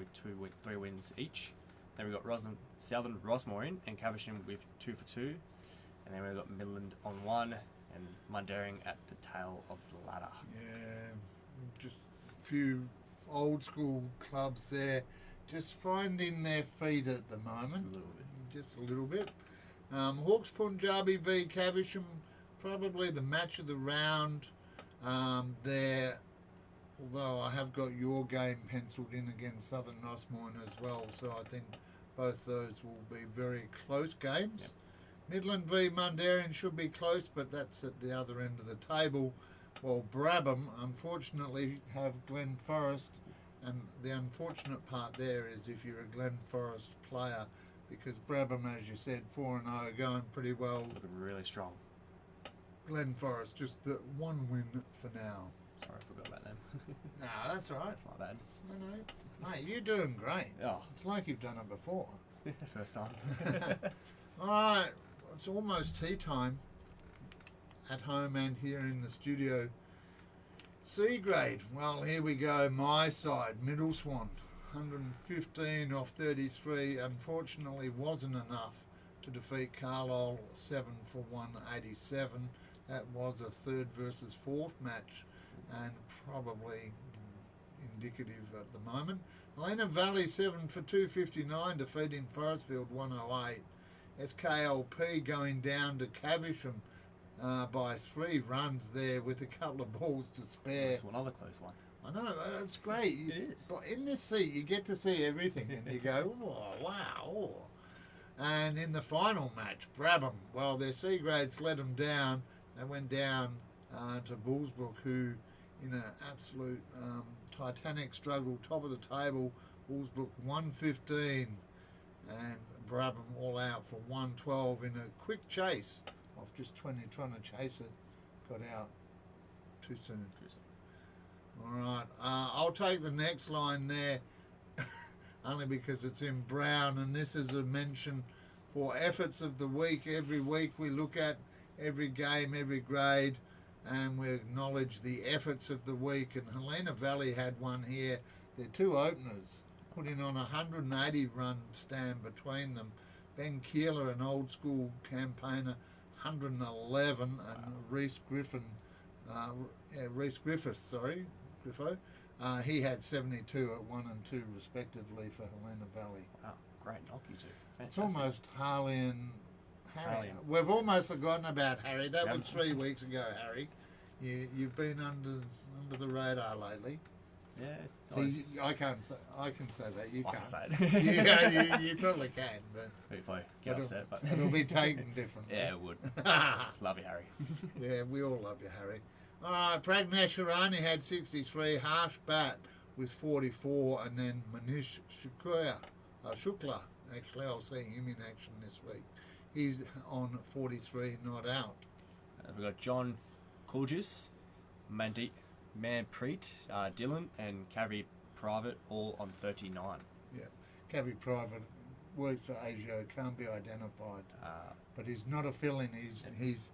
3 wins each. Then we've got Southern Rossmoyne and Caversham with 2 for 2. And then we've got Midland on 1 and Mundaring at the tail of the ladder. Yeah, just a few old school clubs there, just finding their feet at the moment. Just a little bit. Hawks Punjabi v Caversham, probably the match of the round there. Although I have got your game penciled in against Southern Rossmoyne as well, so I think both those will be very close games. Yep. Midland v Mundaring should be close, but that's at the other end of the table. While Brabham, unfortunately, have Glen Forest, and the unfortunate part there is if you're a Glen Forest player, because Brabham, as you said, 4-0, going pretty well. Looking really strong. Glen Forest, just the 1 win for now. Sorry, I forgot about them. Nah, that's all right. That's my bad. No, mate, you're doing great. Oh, It's like you've done it before. first time. All right, it's almost tea time at home and here in the studio. C grade, well, here we go. My side, Middle Swan, 115 off 33. Unfortunately, wasn't enough to defeat Carlisle 7 for 187. That was a 3rd versus 4th match, and probably indicative at the moment. Helena Valley 7 for 259, defeating Forestfield 108. SKLP going down to Caversham by 3 runs there with a couple of balls to spare. That's another close one. I know, it's great. It is. But in this seat, you get to see everything, and you go, oh, wow. Oh. And in the final match, Brabham, well, their C grades let them down. They went down to Bullsbrook, who, in an absolute titanic struggle, top of the table, Bullsbrook 115, and Brabham all out for 112 in a quick chase of just 20, trying to chase it, got out too soon. All right, I'll take the next line there, only because it's in brown, and this is a mention for efforts of the week. Every week we look at every game, every grade, and we acknowledge the efforts of the week. And Helena Valley had one here. Their 2 openers putting on a 180-run stand between them. Ben Keeler, an old school campaigner, 111, and Reese Griffiths, Griffo. He had 72 at 1 and 2 respectively for Helena Valley. Wow, great knock, you two. It's Fantastic. almost Harry. We've almost forgotten about Harry. That Yep. was 3 weeks ago, Harry. You've been under the radar lately. Yeah. See, I can say that. You I can't. can say it. Yeah, you probably can, but If I get upset, but it'll be taken differently. yeah, it would. Love you, Harry. Yeah, we all love you, Harry. All right, Praggnasharani had 63, Harsh Bat with 44, and then Manish Shukla, actually, I'll see him in action this week. He's on 43, not out. We've got John Kulgis, Manpreet, Dylan, and Kavi Private all on 39. Yeah, Cavi Private works for ASIO, can't be identified, but he's not a fill-in. He's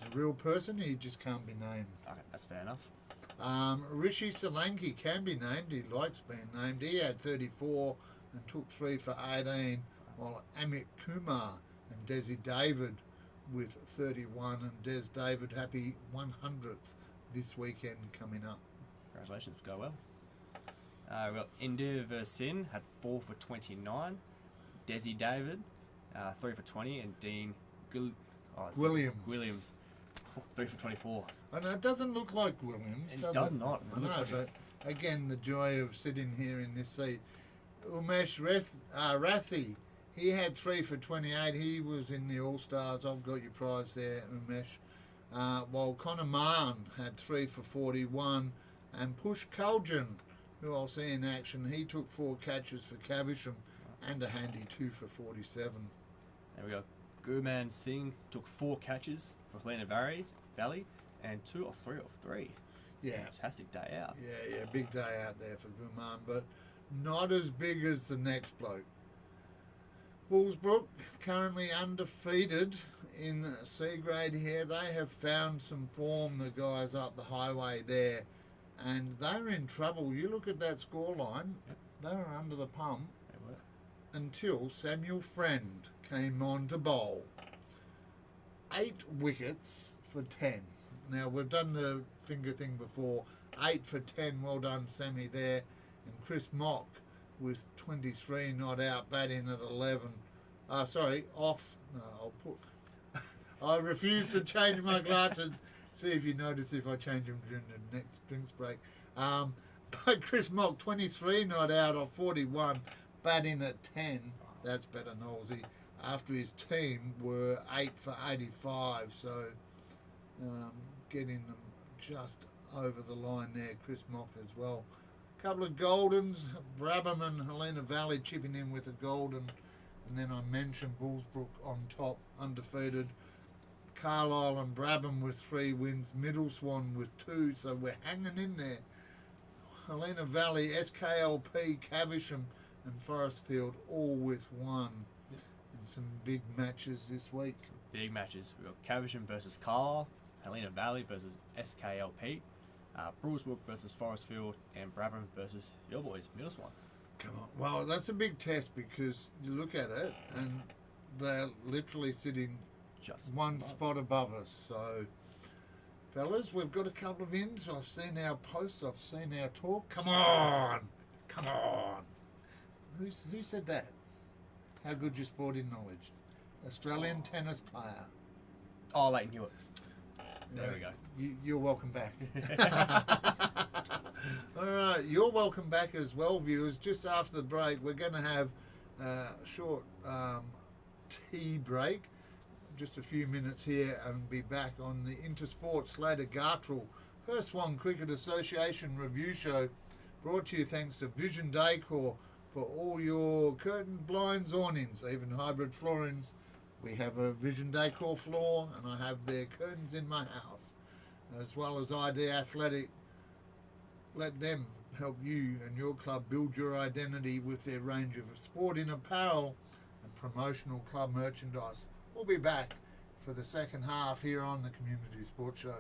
a real person. He just can't be named. Okay, that's fair enough. Rishi Solanki can be named. He likes being named. He had 34 and took 3 for 18, while Amit Kumar and Desi David with 31, and Des David happy 100th this weekend coming up. Congratulations, go well. We've got India Versin had 4 for 29. Desi David, 3 for 20, and Dean Williams, 3 for 24. And it doesn't look like Williams, It does does it? not. It I know, looks like but again, the joy of sitting here in this seat. Umesh Rathi, he had 3 for 28. He was in the All-Stars. I've got your prize there, Umesh. While Connor Mahon had 3 for 41. And Push Kaljan, who I'll see in action, he took 4 catches for Caversham and a handy 2 for 47. There we go. Gurman Singh took 4 catches for Helena Valley and 2 or 3 of 3. Yeah. Fantastic day out. Yeah, big day out there for Guman, but not as big as the next bloke. Bullsbrook, currently undefeated in C grade here. They have found some form, the guys up the highway there, and they're in trouble. You look at that scoreline, they were under the pump They were. until Samuel Friend came on to bowl. 8 wickets for 10. Now, we've done the finger thing before. 8 for 10, well done, Sammy, there. And Chris Mock with 23 not out, batting at 11. Off. No, I'll put... I refuse to change my glasses. See if you notice if I change them during the next drinks break. But Chris Mock, 23 not out of 41, batting at 10. That's better, Nosey. After his team were 8 for 85, so getting them just over the line there. Chris Mock as well. Couple of Goldens, Brabham and Helena Valley chipping in with a Golden. And then I mentioned Bullsbrook on top, undefeated. Carlisle and Brabham with 3 wins. Middle Swan with 2, so we're hanging in there. Helena Valley, SKLP, Caversham and Forestfield all with 1. And some big matches this week. Some big matches. We've got Caversham versus Carlisle, Helena Valley versus SKLP, Bullsbrook versus Forestfield, and Brabham versus your boys, Middle Swan. Come on. Well, that's a big test because you look at it and they're literally sitting Just one above. spot above us. So, fellas, we've got a couple of ins. I've seen our posts. I've seen our talk. Come on. Come on. Who said that? How good your sporting knowledge? Australian tennis player. Oh, Leighton Hewitt. There we go. You're welcome back. All right, you're welcome back as well, viewers. Just after the break, we're going to have a short tea break, just a few minutes here, and be back on the Intersport Slater Gartrell First One Cricket Association review show, brought to you thanks to Vision Decor for all your curtain blinds, awnings, even hybrid floorings. We have a Vision Decor floor, and I have their curtains in my house, as well as ID Athletic. Let them help you and your club build your identity with their range of sporting apparel and promotional club merchandise. We'll be back for the second half here on the Community Sports Show.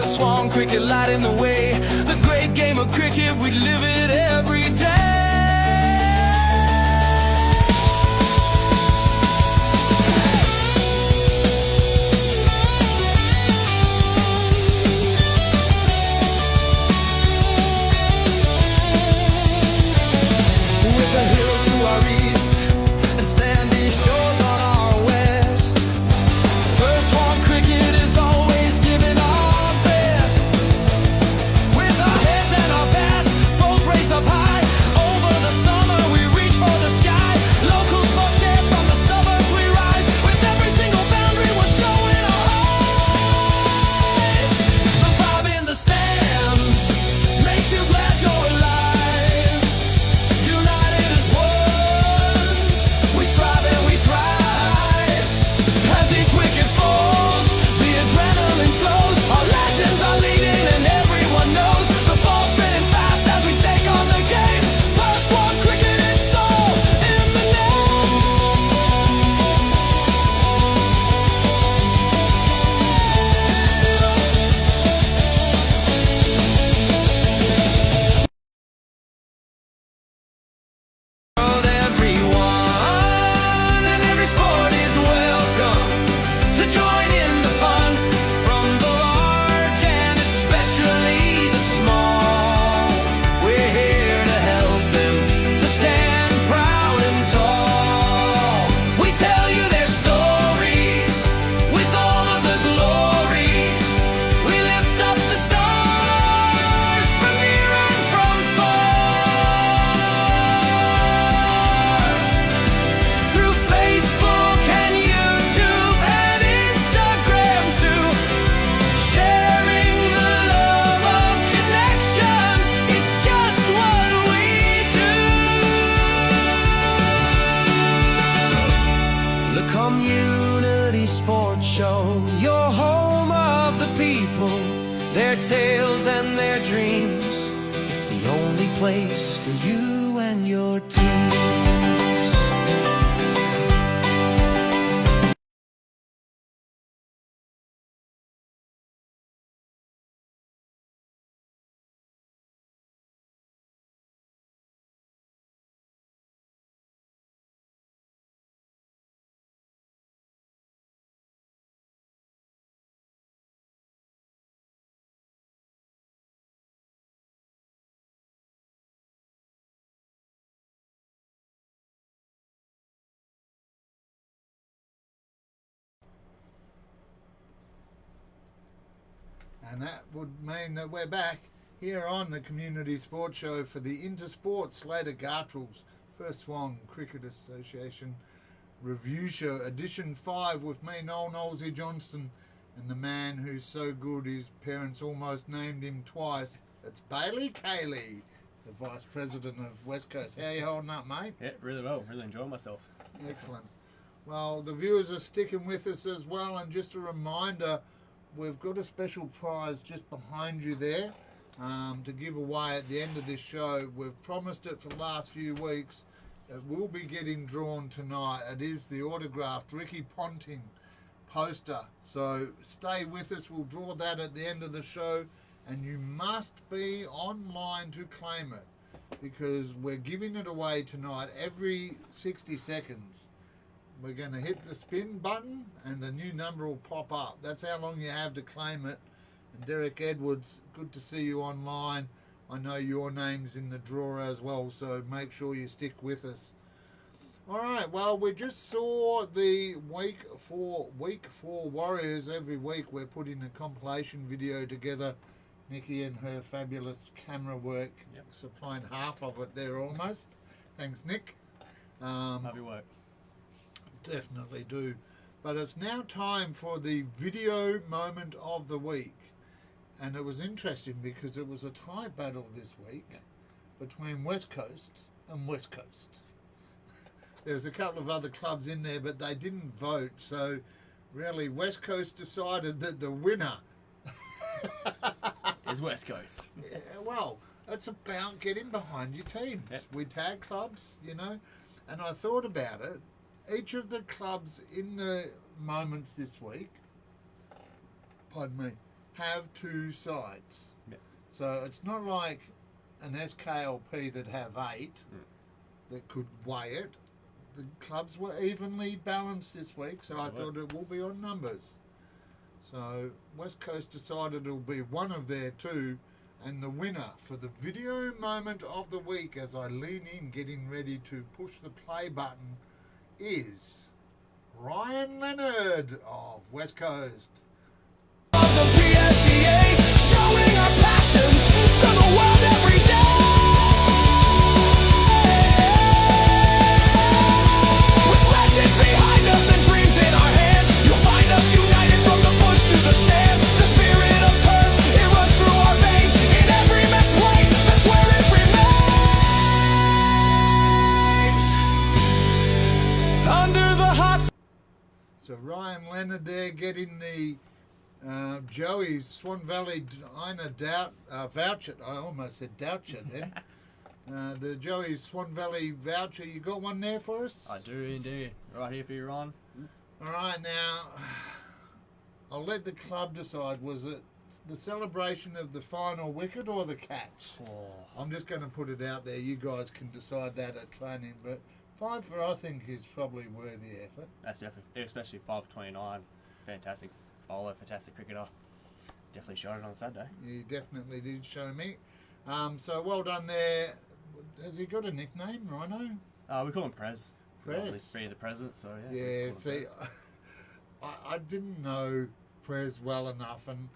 Perth Swan cricket lighting the way. The great game of cricket, we live it every day. With the hills to our east and sandy shores on our west, Perth Swan cricket is always giving our best. With our heads and our bats both raised up high, over the summer we reach for the sky. Local sports share from the suburbs we rise. With every single boundary we're showing our eyes. The vibe in the stands makes you glad you're alive. United as one, we strive and we thrive. As each wicket falls, the adrenaline flows. Our legends are leading and everyone knows. The ball's spinning fast as we take on the game. Perth Swan cricket, it's all in the world. Everyone and every sport is welcome to join in the fun, from the large and especially the small. We're here to help them to stand proud and tall. We tell you their stories with all of the glories. We lift up the stars from near and from far. Through Facebook and YouTube and Instagram too, sharing the love of connection, it's just what we do. The Community Sports Show, your home of the people, their tales and their dreams. It's the only place for you and your teams. And that would mean that we're back here on the Community Sports Show for the Intersport Slater Gartrels Perth Swan Cricket Association Review Show, Edition 5, with me, Noel Knowlesy Johnston, and the man who's so good his parents almost named him twice. It's Bayley Caley, the Vice President of West Coast. How you holding up, mate? Yeah, really well. Really enjoying myself. Excellent. Well, the viewers are sticking with us as well, and just a reminder, we've got a special prize just behind you there to give away at the end of this show. We've promised it for the last few weeks. It will be getting drawn tonight. It is the autographed Ricky Ponting poster. So stay with us. We'll draw that at the end of the show, and you must be online to claim it, because we're giving it away tonight every 60 seconds. We're going to hit the spin button and a new number will pop up. That's how long you have to claim it. And Derek Edwards, good to see you online. I know your name's in the draw as well, so make sure you stick with us. All right, well, we just saw the week four Warriors. Every week we're putting a compilation video together. Nikki and her fabulous camera work, supplying half of it there almost. Thanks, Nick. Love your work. Definitely do. But it's now time for the video moment of the week. And it was interesting because it was a tie battle this week between West Coast and West Coast. There's a couple of other clubs in there, but they didn't vote. So really, West Coast decided that the winner Is West Coast. Yeah, well, it's about getting behind your teams. Yep. We tag clubs, you know, and I thought about it. Each of the clubs in the moments this week, pardon me, have two sides. Yep. So it's not like an SKLP that have 8 that could weigh it. The clubs were evenly balanced this week, so I thought it will be on numbers. So West Coast decided it'll be one of their two, and the winner for the video moment of the week as I lean in getting ready to push the play button is Ryan Leonard of West Coast. Of the PSCA, showing our passions to the world every day. With legends behind us and dreams in our hands, you'll find us united from the bush to the sands. The spirit of Perth, it runs through our veins. In every match play, that's where it remains. Under the hot So Ryan Leonard there getting the Joey Swan Valley Diner voucher. I almost said doucher then. The Joey Swan Valley voucher. You got one there for us? I do indeed. Right here for you, Ron. All right, now I'll let the club decide. Was it the celebration of the final wicket or the catch? Oh, I'm just going to put it out there. You guys can decide that at training, but 5 for I think is probably worthy effort. that's definitely, especially 5 for 29. Fantastic bowler, fantastic cricketer. Definitely showed it on Saturday. He definitely did show me. So well done there. Has he got a nickname, Rhino? We call him Prez. Prez. Be the president, so yeah. Yeah, we just call him see, Prez. I didn't know Prez well enough, and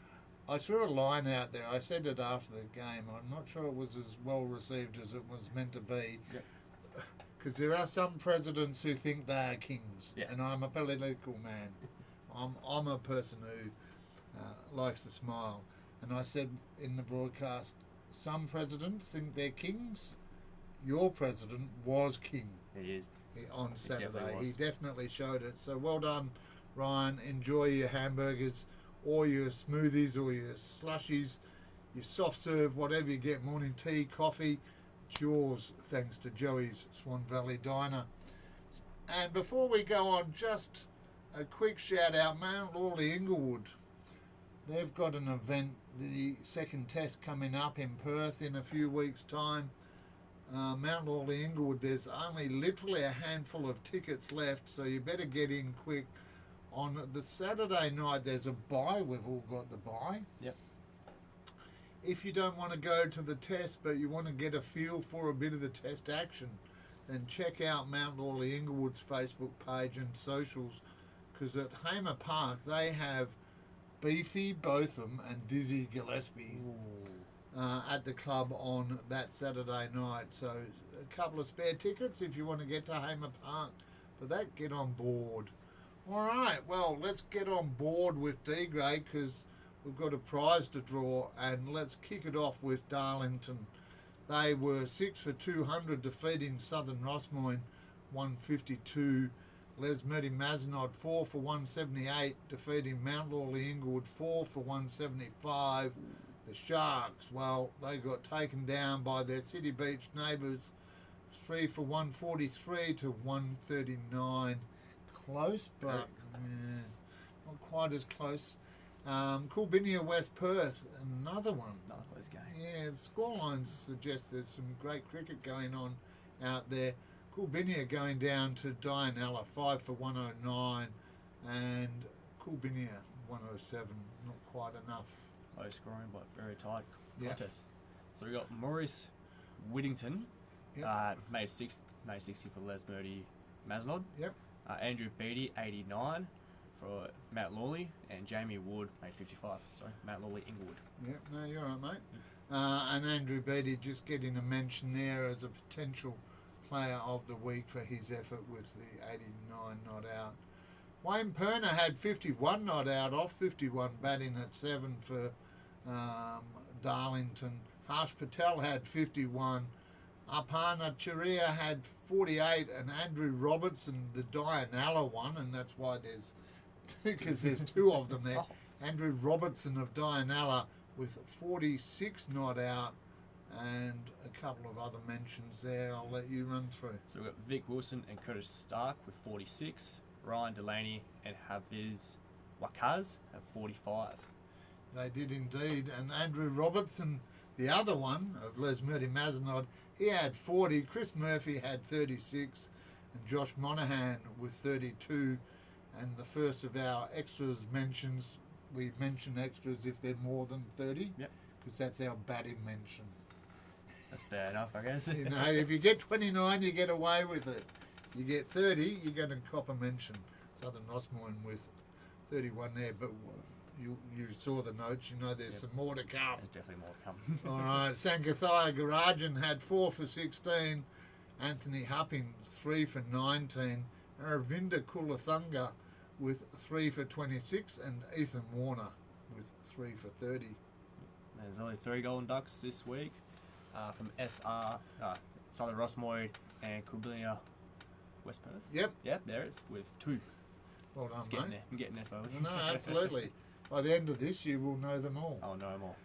I threw a line out there. I said it after the game. I'm not sure it was as well received as it was meant to be. Yep. Because there are some presidents who think they are kings, Yeah. and I'm a political man. I'm a person who likes to smile. And I said in the broadcast, some presidents think they're kings. Your president was king He is. on Saturday. definitely He was. definitely showed it. So well done, Ryan. Enjoy your hamburgers or your smoothies or your slushies, your soft serve, whatever you get, morning tea, coffee. It's yours thanks to Joey's Swan Valley Diner. And before we go on, just a quick shout out, Mount Lawley Inglewood. They've got an event, the second test coming up in Perth in a few weeks' time. Mount Lawley Inglewood, there's only literally a handful of tickets left, so you better get in quick. On the Saturday night, there's a buy. We've all got the buy. Yep. If you don't want to go to the test, but you want to get a feel for a bit of the test action, then check out Mount Lawley Inglewood's Facebook page and socials, because at Hamer Park, they have Beefy Botham and Dizzy Gillespie at the club on that Saturday night. So a couple of spare tickets if you want to get to Hamer Park. For that, get on board. All right, well, let's get on board with D-Grade because we've got a prize to draw, and let's kick it off with Darlington. They were 6 for 200, defeating Southern Rossmoyne 152. Les Murdy Mazenod 4 for 178, defeating Mount Lawley Inglewood 4 for 175. The Sharks, well, they got taken down by their City Beach neighbours 3 for 143 to 139. Close, but not quite as close. Coolbinia West Perth, another one. Another close game. Yeah, the scorelines suggest there's some great cricket going on out there. Coolbinia going down to Dianella 5 for 109 and Coolbinia 107. Not quite enough. Low scoring, but very tight Yeah. contest. So we got Maurice Whittington, Yep. made 60 for Les Murdy Mazenod. Yep. Andrew Beattie 89 for Mount Lawley, and Jamie Wood made 55. Sorry, Mount Lawley Inglewood. Yep, no, you're right, mate. And Andrew Beattie just getting a mention there as a potential player of the week for his effort with the 89 not out. Wayne Perner had 51 not out, off 51, batting at 7 for Darlington. Harsh Patel had 51. Aparna Charia had 48, and Andrew Robertson, the Dianella one, and that's why there's because there's two of them there. Andrew Robertson of Dianella with 46 not out, and a couple of other mentions there. I'll let you run through. So we've got Vic Wilson and Curtis Stark with 46. Ryan Delaney and Hafiz Wakaz have 45. They did indeed. And Andrew Robertson, the other one of Les Murdy Mazenod, he had 40. Chris Murphy had 36. And Josh Monahan with 32. And the first of our extras mentions, we mention extras if they're more than 30. Yep. Because that's our batting mention. That's fair enough, I guess. You know, if you get 29, you get away with it. You get 30, you're going to cop a mention. Southern Rossmoyne with 31 there, but you saw the notes. You know there's some more to come. There's definitely more to come. All right, Sankathaya Garajan had 4 for 16. Anthony Hupping 3 for 19. Aravinda Kulathunga with 3 for 26, and Ethan Warner with 3 for 30. There's only 3 Golden Ducks this week from SR, Southern Rossmoyne and Kubilia West Perth. Yep. There it is with 2. Well done, It's getting mate. there. I'm getting there slowly. No, absolutely. By the end of this, you will know them all. Oh, no more.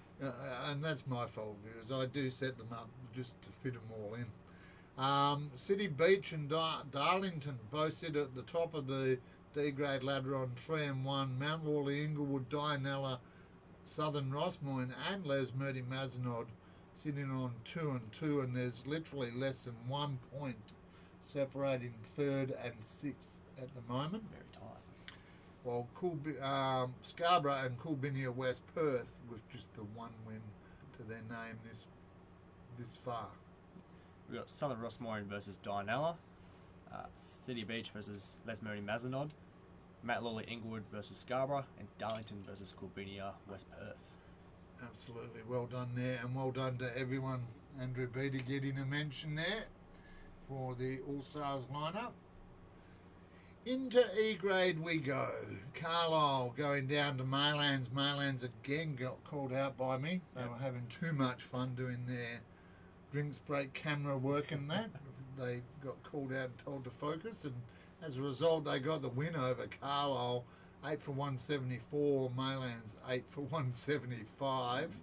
And that's my fault, viewers. I do set them up just to fit them all in. City Beach and Darlington both sit at the top of the D grade ladder on 3 and 1. Mount Lawley, Inglewood, Dianella, Southern Rossmoyne, and Les Murdy Mazenod sitting on 2 and 2, and there's literally less than 1 point separating 3rd and 6th at the moment. Very tight. While Scarborough and Coolbinia West Perth with just the 1 win to their name this far. We've got Southern Rossmoyne versus Dianella, City Beach versus Les Murdy Mazenod, Matt Lawley Inglewood versus Scarborough, and Darlington versus Coolbinia West Perth. Absolutely well done there, and well done to everyone. Andrew Beattie getting a mention there for the All-Stars lineup. Into E grade we go. Carlisle going down to Maylands. Maylands again got called out by me. They were having too much fun doing their drinks break camera work and that. They got called out and told to focus, and as a result they got the win over Carlisle. 8 for 174, Maylands 8 for 175.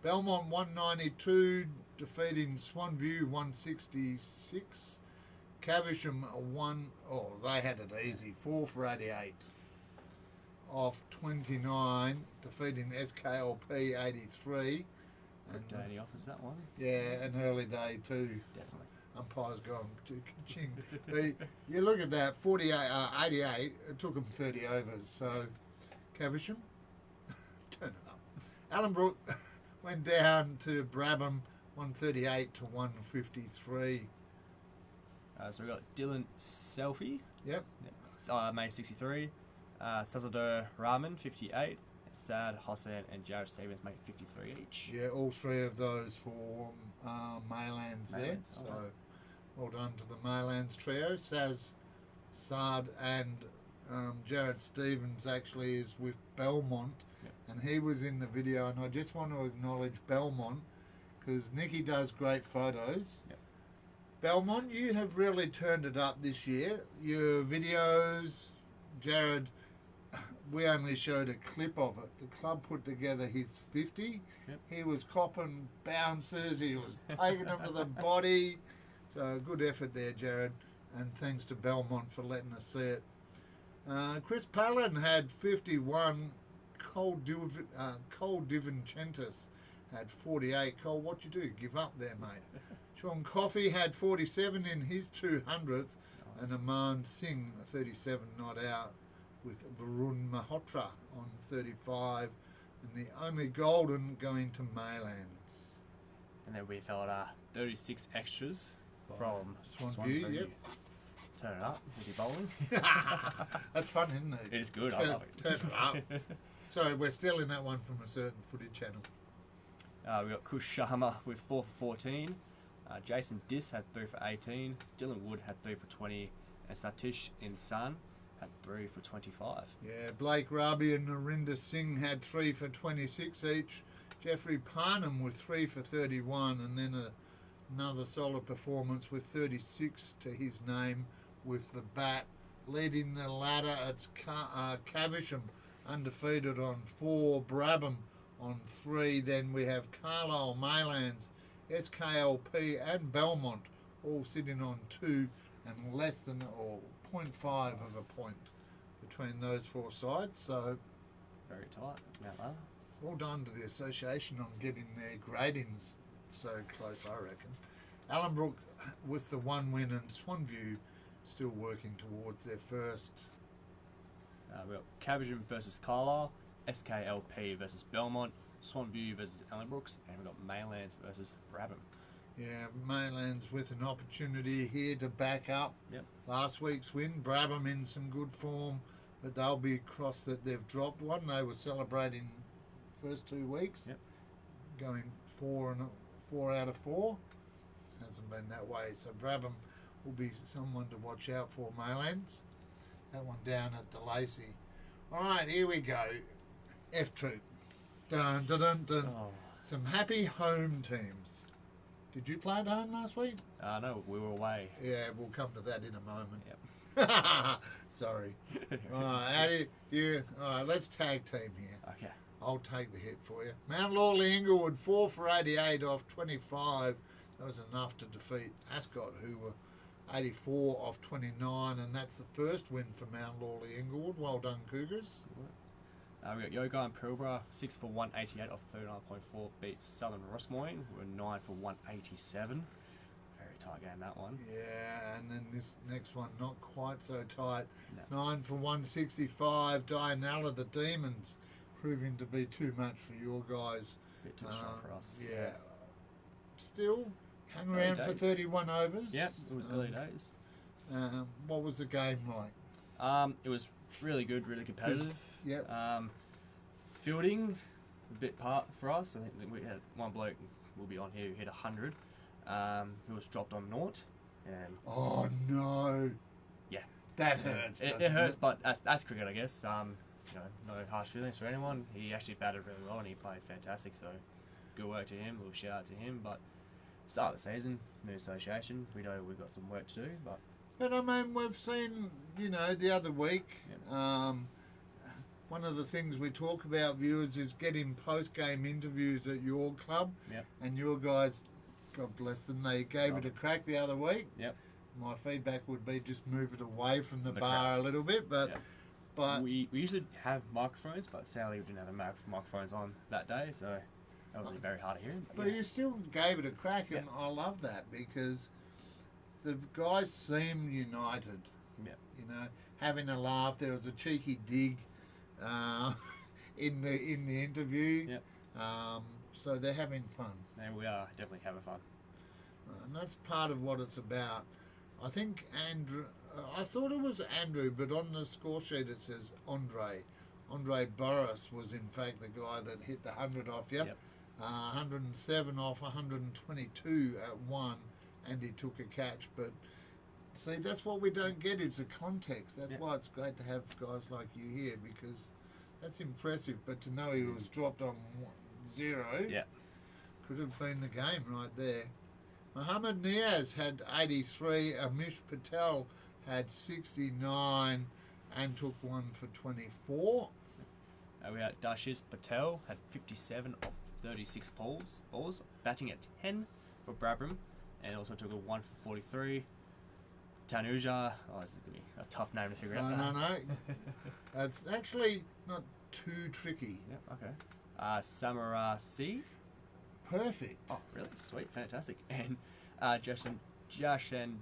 Belmont 192, defeating Swanview 166. Caversham they had it easy, 4 for 88 off 29, defeating SKLP 83. Good day off is that one. Yeah, an early day too. Definitely. Umpires going to ching. You look at that, 88, it took them 30 overs. So, Caversham, turn it up. Allenbrook went down to Brabham, 138 to 153. So we've got Dylan Selfie, Yep. May 63, Sazador Rahman 58, Sad Hossein and Jared Stevens make 53 each. Yeah, all 3 of those for Maylands there. Maylands, So, alright. well done to the Maylands trio. Saz, Sard and Jared Stevens actually is with Belmont. Yep. And he was in the video, and I just want to acknowledge Belmont because Nikki does great photos. Yep. Belmont, you have really turned it up this year. Your videos, Jared, we only showed a clip of it. The club put together his 50. Yep. He was copping bounces. He was taking them to the body. So good effort there, Jared. And thanks to Belmont for letting us see it. Chris Palin had 51. Cole Divincentis had 48. Cole, what you do? Give up there, mate. Sean Coffey had 47 in his 200th. And Aman Singh, 37, not out, with Varun Malhotra on 35. And the only golden going to Maylands. And then we've got 36 extras from Swanview, yep. Turn it up with your bowling. That's fun, isn't it? It is good, I love it. Turn it up. Sorry, we're still in that one from a certain footage channel. We've got Kush Sharma with 4 for 14. Jason Dis had 3 for 18. Dylan Wood had 3 for 20. And Satish Insan had 3 for 25. Yeah, Blake Rabi and Narinder Singh had 3 for 26 each. Jeffrey Parnham with 3 for 31, and then another solid performance with 36 to his name with the bat. Leading the ladder, it's Caversham undefeated on 4, Brabham on 3. Then we have Carlisle, Maylands, SKLP and Belmont all sitting on 2 and less than or 0.5 of a point between those 4 sides. So Very tight. Now, well done to the association on getting their gradings so close, I reckon. Allenbrook with the 1 win, and Swanview still working towards their first. We've got Caversham versus Carlisle, SKLP versus Belmont, Swanview versus Ellenbrooks, and we've got Maylands versus Brabham. Yeah, Maylands with an opportunity here to back up Yep. last week's win. Brabham in some good form, but they'll be across that. They've dropped one. They were celebrating first 2 weeks, Yep. going 4 out of 4. Hasn't been that way, so Brabham will be someone to watch out for. Maylands, that one down at DeLacy. All right, here we go. F Troop. Dun dun dun dun. Oh. Some happy home teams. Did you play at home last week? No, we were away. Yeah, we'll come to that in a moment. Yep. Sorry. All right, how do you? All right, let's tag team here. Okay. I'll take the hit for you. Mount Lawley Inglewood 4 for 88 off 25. That was enough to defeat Ascot, who were 84 off 29, and that's the first win for Mount Lawley Inglewood. Well done, Cougars. We got Yoga and Pilbara 6 for 188 off 39.4 beat Southern Rossmoyne. We were 9 for 187. Very tight game, that one. Yeah, and then this next one not quite so tight. No. 9 for 165. Dianella the Demons, proving to be too much for your guys. Bit too strong for us. Yeah. Still hung Early around for days. 31 overs. Yep, it was early days. What was the game like? It was really good, really competitive. Yep. Fielding, a bit part for us. I think that we had one bloke will be on here who hit 100, who was dropped on naught, and Oh no. yeah, That hurts. it doesn't hurts, but that's cricket, I guess. No harsh feelings for anyone. He actually batted really well and he played fantastic. So good work to him. Little shout out to him. But start of the season, new association. We know we've got some work to do, but But I mean, we've seen, the other week, one of the things we talk about, viewers, is getting post-game interviews at your club. Yep. And your guys, God bless them, they gave it a crack the other week. Yep. My feedback would be just move it away from the The bar crowd. a little bit, but Yep. but we usually have microphones, but sadly we didn't have the microphones on that day, so that was very hard to hear. But you still gave it a crack, and I love that because the guys seem united. Yeah. Having a laugh. There was a cheeky dig in the interview. Yep. So they're having fun, And we are definitely having fun. and that's part of what it's about. I think Andrew. I thought it was Andrew, but on the score sheet it says Andre. Andre Burris was in fact the guy that hit the 100 off you. Yep. 107 off 122 at 1, and he took a catch. But see, that's what we don't get is the context. That's Yep. why it's great to have guys like you here, because that's impressive. But to know he was dropped on 0 Yeah. could have been the game right there. Mohammed Niaz had 83. Amish Patel had 69 and took one for 24. We had Dashish Patel had 57 off 36 balls, batting at 10 for Brabham, and also took a 1 for 43. Tanuja, this is going to be a tough name to figure out. No. That's actually not too tricky. Yep, okay. Samara C. Perfect. Oh, really? Sweet, fantastic. And Josh and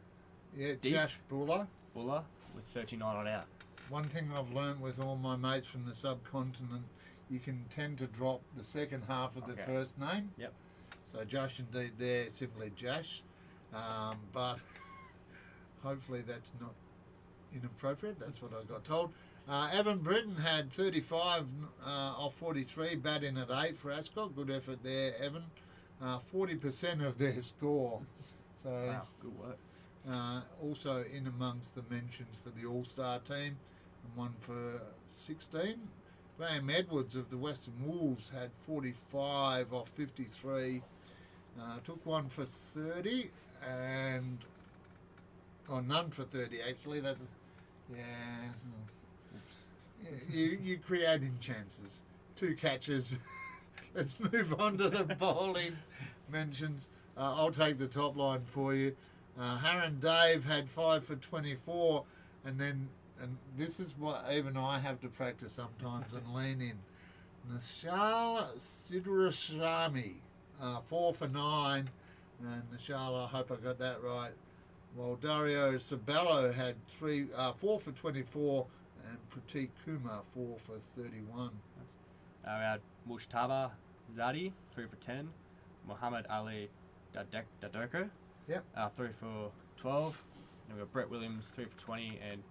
Yeah, Deep. Josh Buller. Buller with 39 on out. One thing I've learnt with all my mates from the subcontinent, you can tend to drop the second half of the Okay. first name. Yep. So Josh indeed there, simply Josh. But hopefully that's not inappropriate. That's what I got told. Evan Britton had 35 off 43, batting at 8 for Ascot. Good effort there, Evan. 40% of their score. So Wow, good work. also in amongst the mentions for the All-Star team, and one for 16. Graham Edwards of the Western Wolves had 45 off 53. Took one for 30 and none for 30 actually. That's Oops. you creating chances. 2 catches. Let's move on to the bowling mentions. I'll take the top line for you. Harron Dave had 5 for 24, and this is what even I have to practice sometimes and lean in. Nishal Sidrashami, 4 for 9. And Nishal, I hope I got that right. While Dario Sabello had 4 for 24. And Pratik Kumar, 4 for 31. We had Mushtaba Zadi, 3 for 10. Muhammad Ali Dadoko, Yep. 3 for 12. And we've got Brett Williams, 3 for 20. And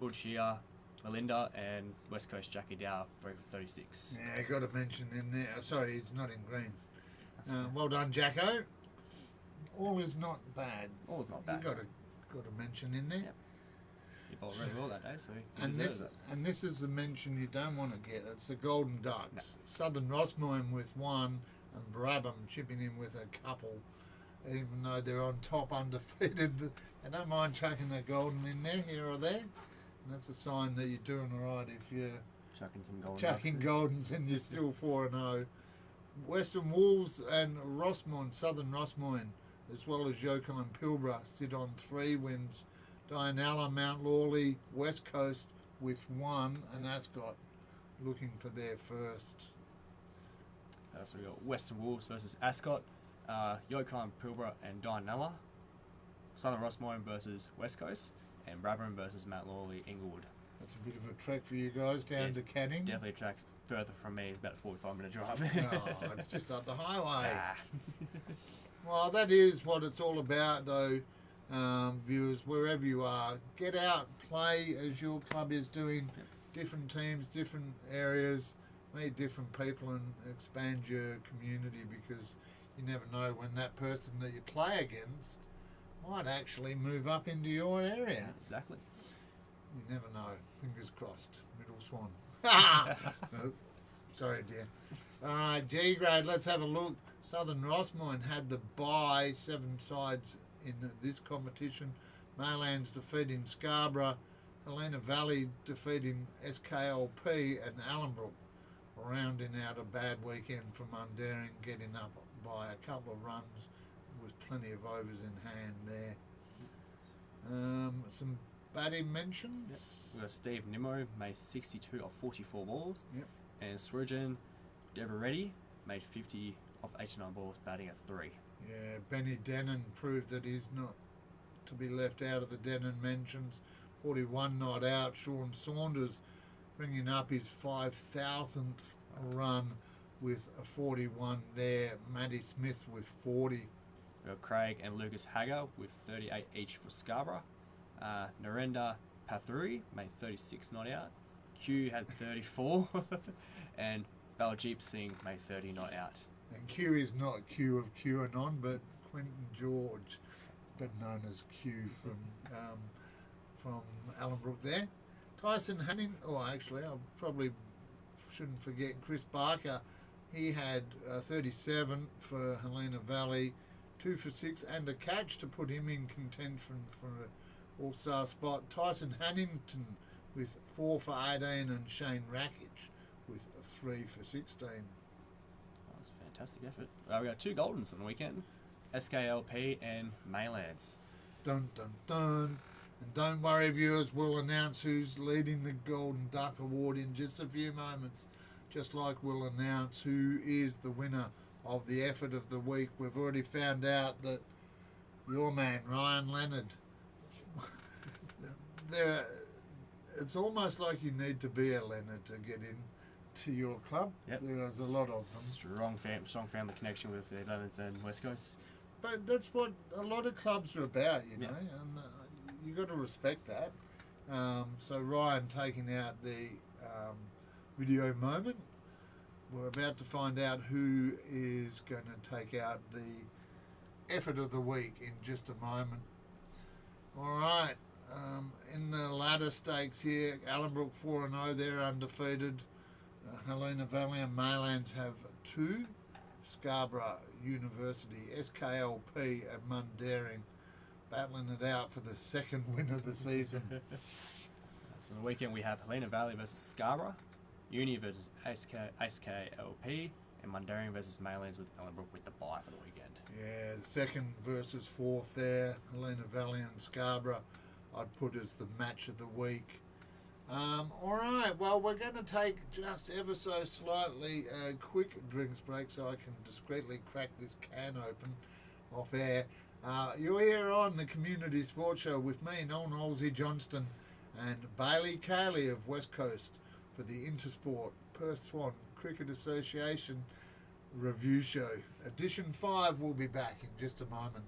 Udshia Melinda and West Coast Jackie Dow, 3 for 36. Yeah, got to mention in there. Sorry, it's not in green. That's okay. Well done, Jacko. All is not bad. All is not bad. You got to mention in there. Yep. You bowled really well that day, so you And deserve this, it. and this is the mention you don't want to get. It's the Golden Ducks. Southern Rossmoyne with 1 and Brabham chipping in with a couple. Even though they're on top undefeated, they don't mind chucking a golden in there, here or there. And that's a sign that you're doing all right if you're Chucking some golden chucking ducks in. goldens and you're still 4-0. Western Wolves and Rossmoyne, Southern Rossmoyne, as well as Yoko and Pilbara, sit on 3 wins. Dianella, Mount Lawley, West Coast with 1, and Ascot looking for their first. So we got Western Wolves versus Ascot, Yokine Pilbara and Dianella, Southern Rossmoyne versus West Coast, and Brabham versus Mount Lawley Inglewood. That's a bit of a trek for you guys down Yes, to Canning. Definitely tracks further from me. It's about a 45-minute drive. Oh, it's just up the highway. Ah. Well, that is what it's all about, though, viewers, wherever you are. Get out, play as your club is doing. Different teams, different areas, meet different people and expand your community, because you never know when that person that you play against might actually move up into your area. Exactly. You never know. Fingers crossed. Middle Swan. Oh, sorry, dear. All right, G grade. Let's have a look. Southern Rossmoyne had the bye, 7 sides in this competition. Maylands defeating Scarborough. Helena Valley defeating SKLP, and Allenbrook rounding out a bad weekend for Mundaring, getting up by a couple of runs with plenty of overs in hand there. Some batting mentions. Yep. We got Steve Nimmo made 62 of 44 balls. Yep. And Srujan Devareddy made 50 of 89 balls, batting at 3. Yeah, Benny Denon proved that he's not to be left out of the Denon mentions. 41 not out. Sean Saunders bringing up his 5,000th run with a 41 there. Matty Smith with 40. We got Craig and Lucas Hager with 38 each for Scarborough. Narendra Pathuri made 36 not out. Q had 34. And Baljeep Singh made 30 not out. And Q is not Q of QAnon, but Quentin George, but known as Q from Allenbrook there. Tyson Hanning, actually, I probably shouldn't forget Chris Barker. He had 37 for Helena Valley, 2 for 6, and a catch to put him in contention for an all-star spot. Tyson Hannington with 4 for 18, and Shane Rackage with 3 for 16. That was a fantastic effort. We got 2 Goldens on the weekend. SKLP and Maylands. Dun dun dun. And don't worry, viewers, we'll announce who's leading the Golden Duck Award in just a few moments. Just like we'll announce who is the winner of the effort of the week. We've already found out that your man, Ryan Leonard, it's almost like you need to be a Leonard to get in to your club. Yep. There's a lot of them. Strong family connection with the Leonards and West Coast. But that's what a lot of clubs are about, you Yeah. know, and you got to respect that. So Ryan taking out the video moment. We're about to find out who is going to take out the effort of the week in just a moment. All right, in the ladder stakes here, Allenbrook 4-0, they're undefeated. Helena Valley and Maylands have 2. Scarborough University, SKLP and Mundaring battling it out for the second win of the season. So on the weekend we have Helena Valley versus Scarborough, Uni versus SKLP, and Mundaring versus Maylands with Ellenbrook with the bye for the weekend. Yeah, the second versus fourth there, Helena Valley and Scarborough, I'd put as the match of the week. All right, well, we're going to take just ever so slightly a quick drinks break so I can discreetly crack this can open off air. You're here on the Community Sports Show with me, Noel Knowlesy Johnston, and Bayley Caley of West Coast for the Intersport Perth Swan Cricket Association Review Show. Edition 5 will be back in just a moment.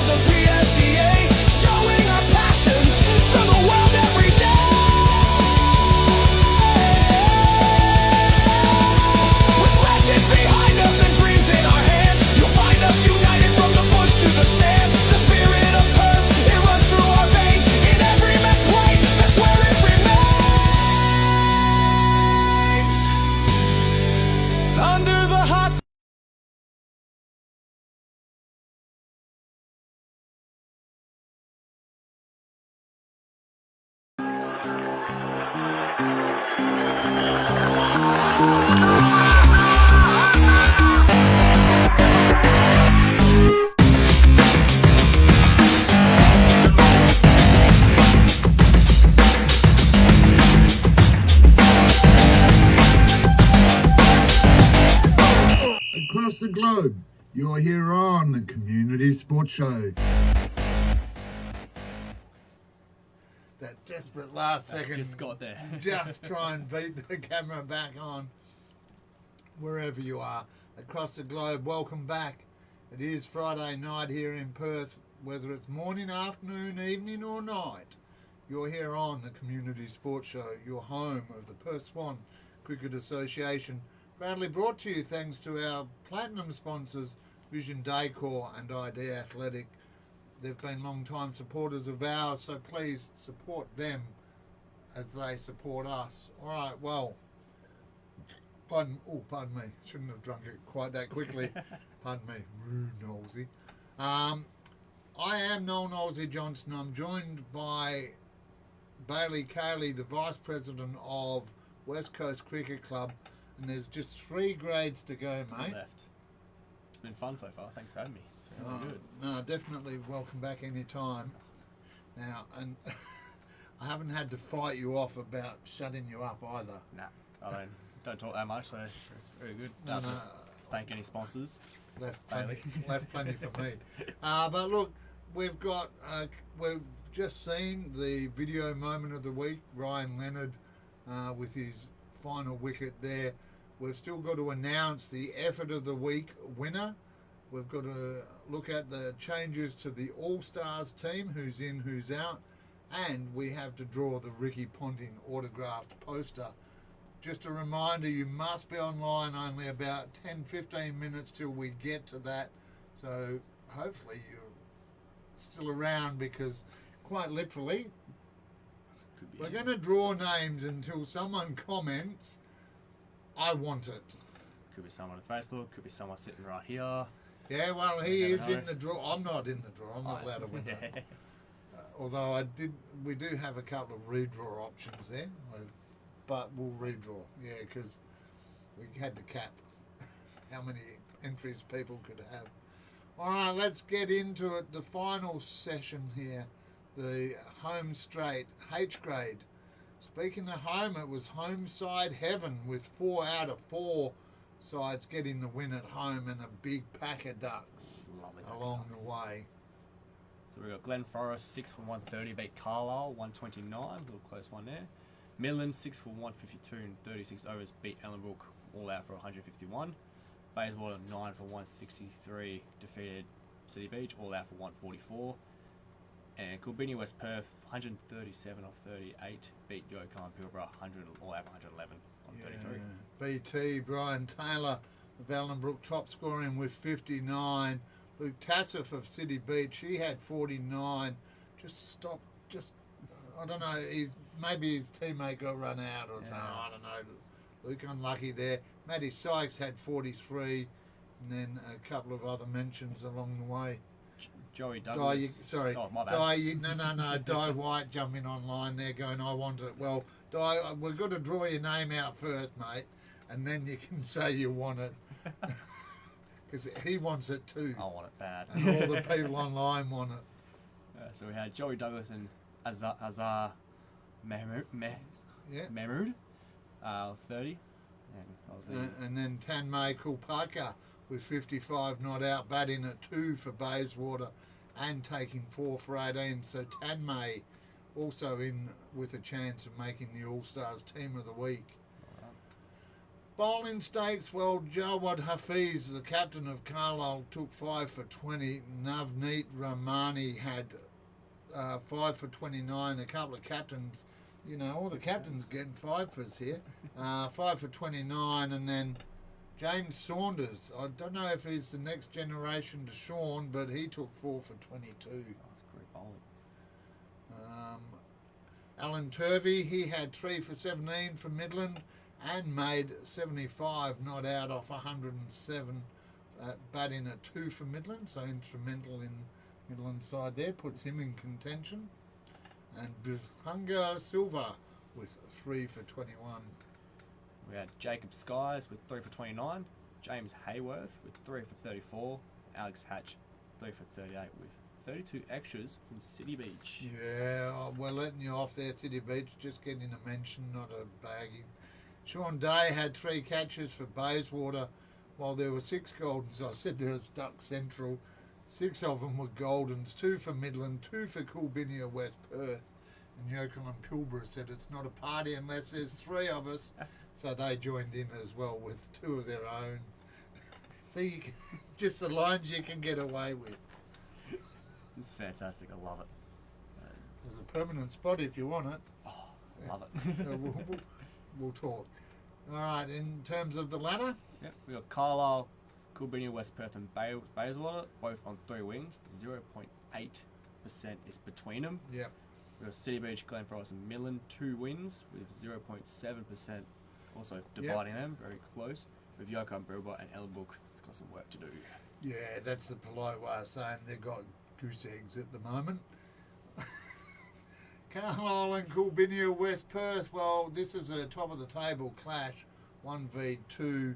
The PSCA showing our passions to the world every day. With legend behind us and dreams in our hands, you'll find us united from the bush to the sands. The spirit of Perth, it runs through our veins. In every match played, that's where it remains. Under the hot Across the globe, you're here on the Community Sports Show. That desperate last second. Just got there. Just try and beat the camera back on wherever you are across the globe. Welcome back. It is Friday night here in Perth, whether it's morning, afternoon, evening or night. You're here on the Community Sports Show, your home of the Perth Swan Cricket Association. Proudly brought to you thanks to our platinum sponsors, Vision Decor and ID Athletic. They've been long-time supporters of ours, so please support them as they support us. All right, well, pardon me, shouldn't have drunk it quite that quickly. Pardon me, rude Knowlesy. I am Noel Knowlesy Johnston. I'm joined by Bayley Caley, the Vice President of West Coast Cricket Club, and there's just 3 grades to go, mate. Left. It's been fun so far. Thanks for having me. It's been really good. No, definitely welcome back any time. Now, and I haven't had to fight you off about shutting you up either. Nah, I don't talk that much, so it's very good. No, no, Thank any sponsors. left Bailey. plenty for me. But look, we've just seen the video moment of the week. Ryan Leonard with his final wicket there. We've still got to announce the effort of the week winner. We've got to look at the changes to the All-Stars team, who's in, who's out, and we have to draw the Ricky Ponting autographed poster. Just a reminder, you must be online only about 10-15 minutes till we get to that, so hopefully you're still around, because quite literally we're going to draw names until someone comments, I want it. Could be someone on Facebook, could be someone sitting right here. Yeah, well, he You is never know. in the draw. I'm not in the draw. I'm not allowed to win that. Although we do have a couple of redraw options there, but we'll redraw. Yeah, because we had to cap how many entries people could have. All right, let's get into it. The final session here, the home straight H grade. Speaking of home, it was home side heaven with 4 out of 4 sides getting the win at home and a big pack of ducks Lovely pack of along ducks. the way. So we've got Glen Forest 6 for 130, beat Carlisle 129, a little close one there. Midland 6 for 152 and 36 overs, beat Ellenbrook all out for 151. Bayswater 9 for 163, defeated City Beach all out for 144. And Kilbini West Perth 137 off 38, beat Yokon Pilbara 100 all out for 111 on 33. BT Brian Taylor of Ellenbrook top scoring with 59. Luke Tassif of City Beach, he had 49. I don't know, maybe his teammate got run out or something. I don't know. Luke unlucky there. Matty Sykes had 43, and then a couple of other mentions along the way. Joey Douglas. Oh, my bad. Di White jumping online there going, I want it. Well, Di, we've got to draw your name out first, mate, and then you can say you want it. Because he wants it too. I want it bad. And all the people online want it. So we had Joey Douglas and Azar Mahmood, Yeah. 30. And then Tanmay Kulpaka with 55 not out, batting at 2 for Bayswater and taking 4 for 18. So Tanmay also in with a chance of making the All-Stars Team of the Week. Bowling stakes, well, Jawad Hafiz, the captain of Carlisle, took 5 for 20. Navneet Ramani had 5 for 29. A couple of captains, all the captains getting 5-fers here. 5 for 29, and then James Saunders. I don't know if he's the next generation to Sean, but he took 4 for 22. That's great bowling. Alan Turvey, he had 3 for 17 for Midland and made 75 not out off 107, batting at 2 for Midland, so instrumental in Midland's side there, puts him in contention. And Vihanga Silva with 3 for 21. We had Jacob Skies with 3 for 29, James Hayworth with 3 for 34, Alex Hatch 3 for 38 with 32 extras from City Beach. Yeah, we're letting you off there, City Beach, just getting a mention, not a bagging. Sean Day had 3 catches for Bayswater, while there were 6 Goldens. I said there was Duck Central. 6 of them were Goldens, 2 for Midland, 2 for Coolbinia West Perth. And Yokel and Pilbara said it's not a party unless there's 3 of us. So they joined in as well with 2 of their own. So just the lines you can get away with. It's fantastic. I love it. There's a permanent spot if you want it. Oh, love it. We'll talk. All right, in terms of the ladder? Yep, we got Carlisle, Coolbinia, West Perth and Bayswater, both on 3 wins. 0.8% is between them. Yep. We got City Beach, Glenforest and Midland, 2 wins with 0.7%. Also dividing them, very close. With Yoko and Bilbao and Ellenbrook, it's got some work to do. Yeah, that's the polite way of saying they've got goose eggs at the moment. Carlisle and Coolbinia, West Perth. Well, this is a top of the table clash, 1v2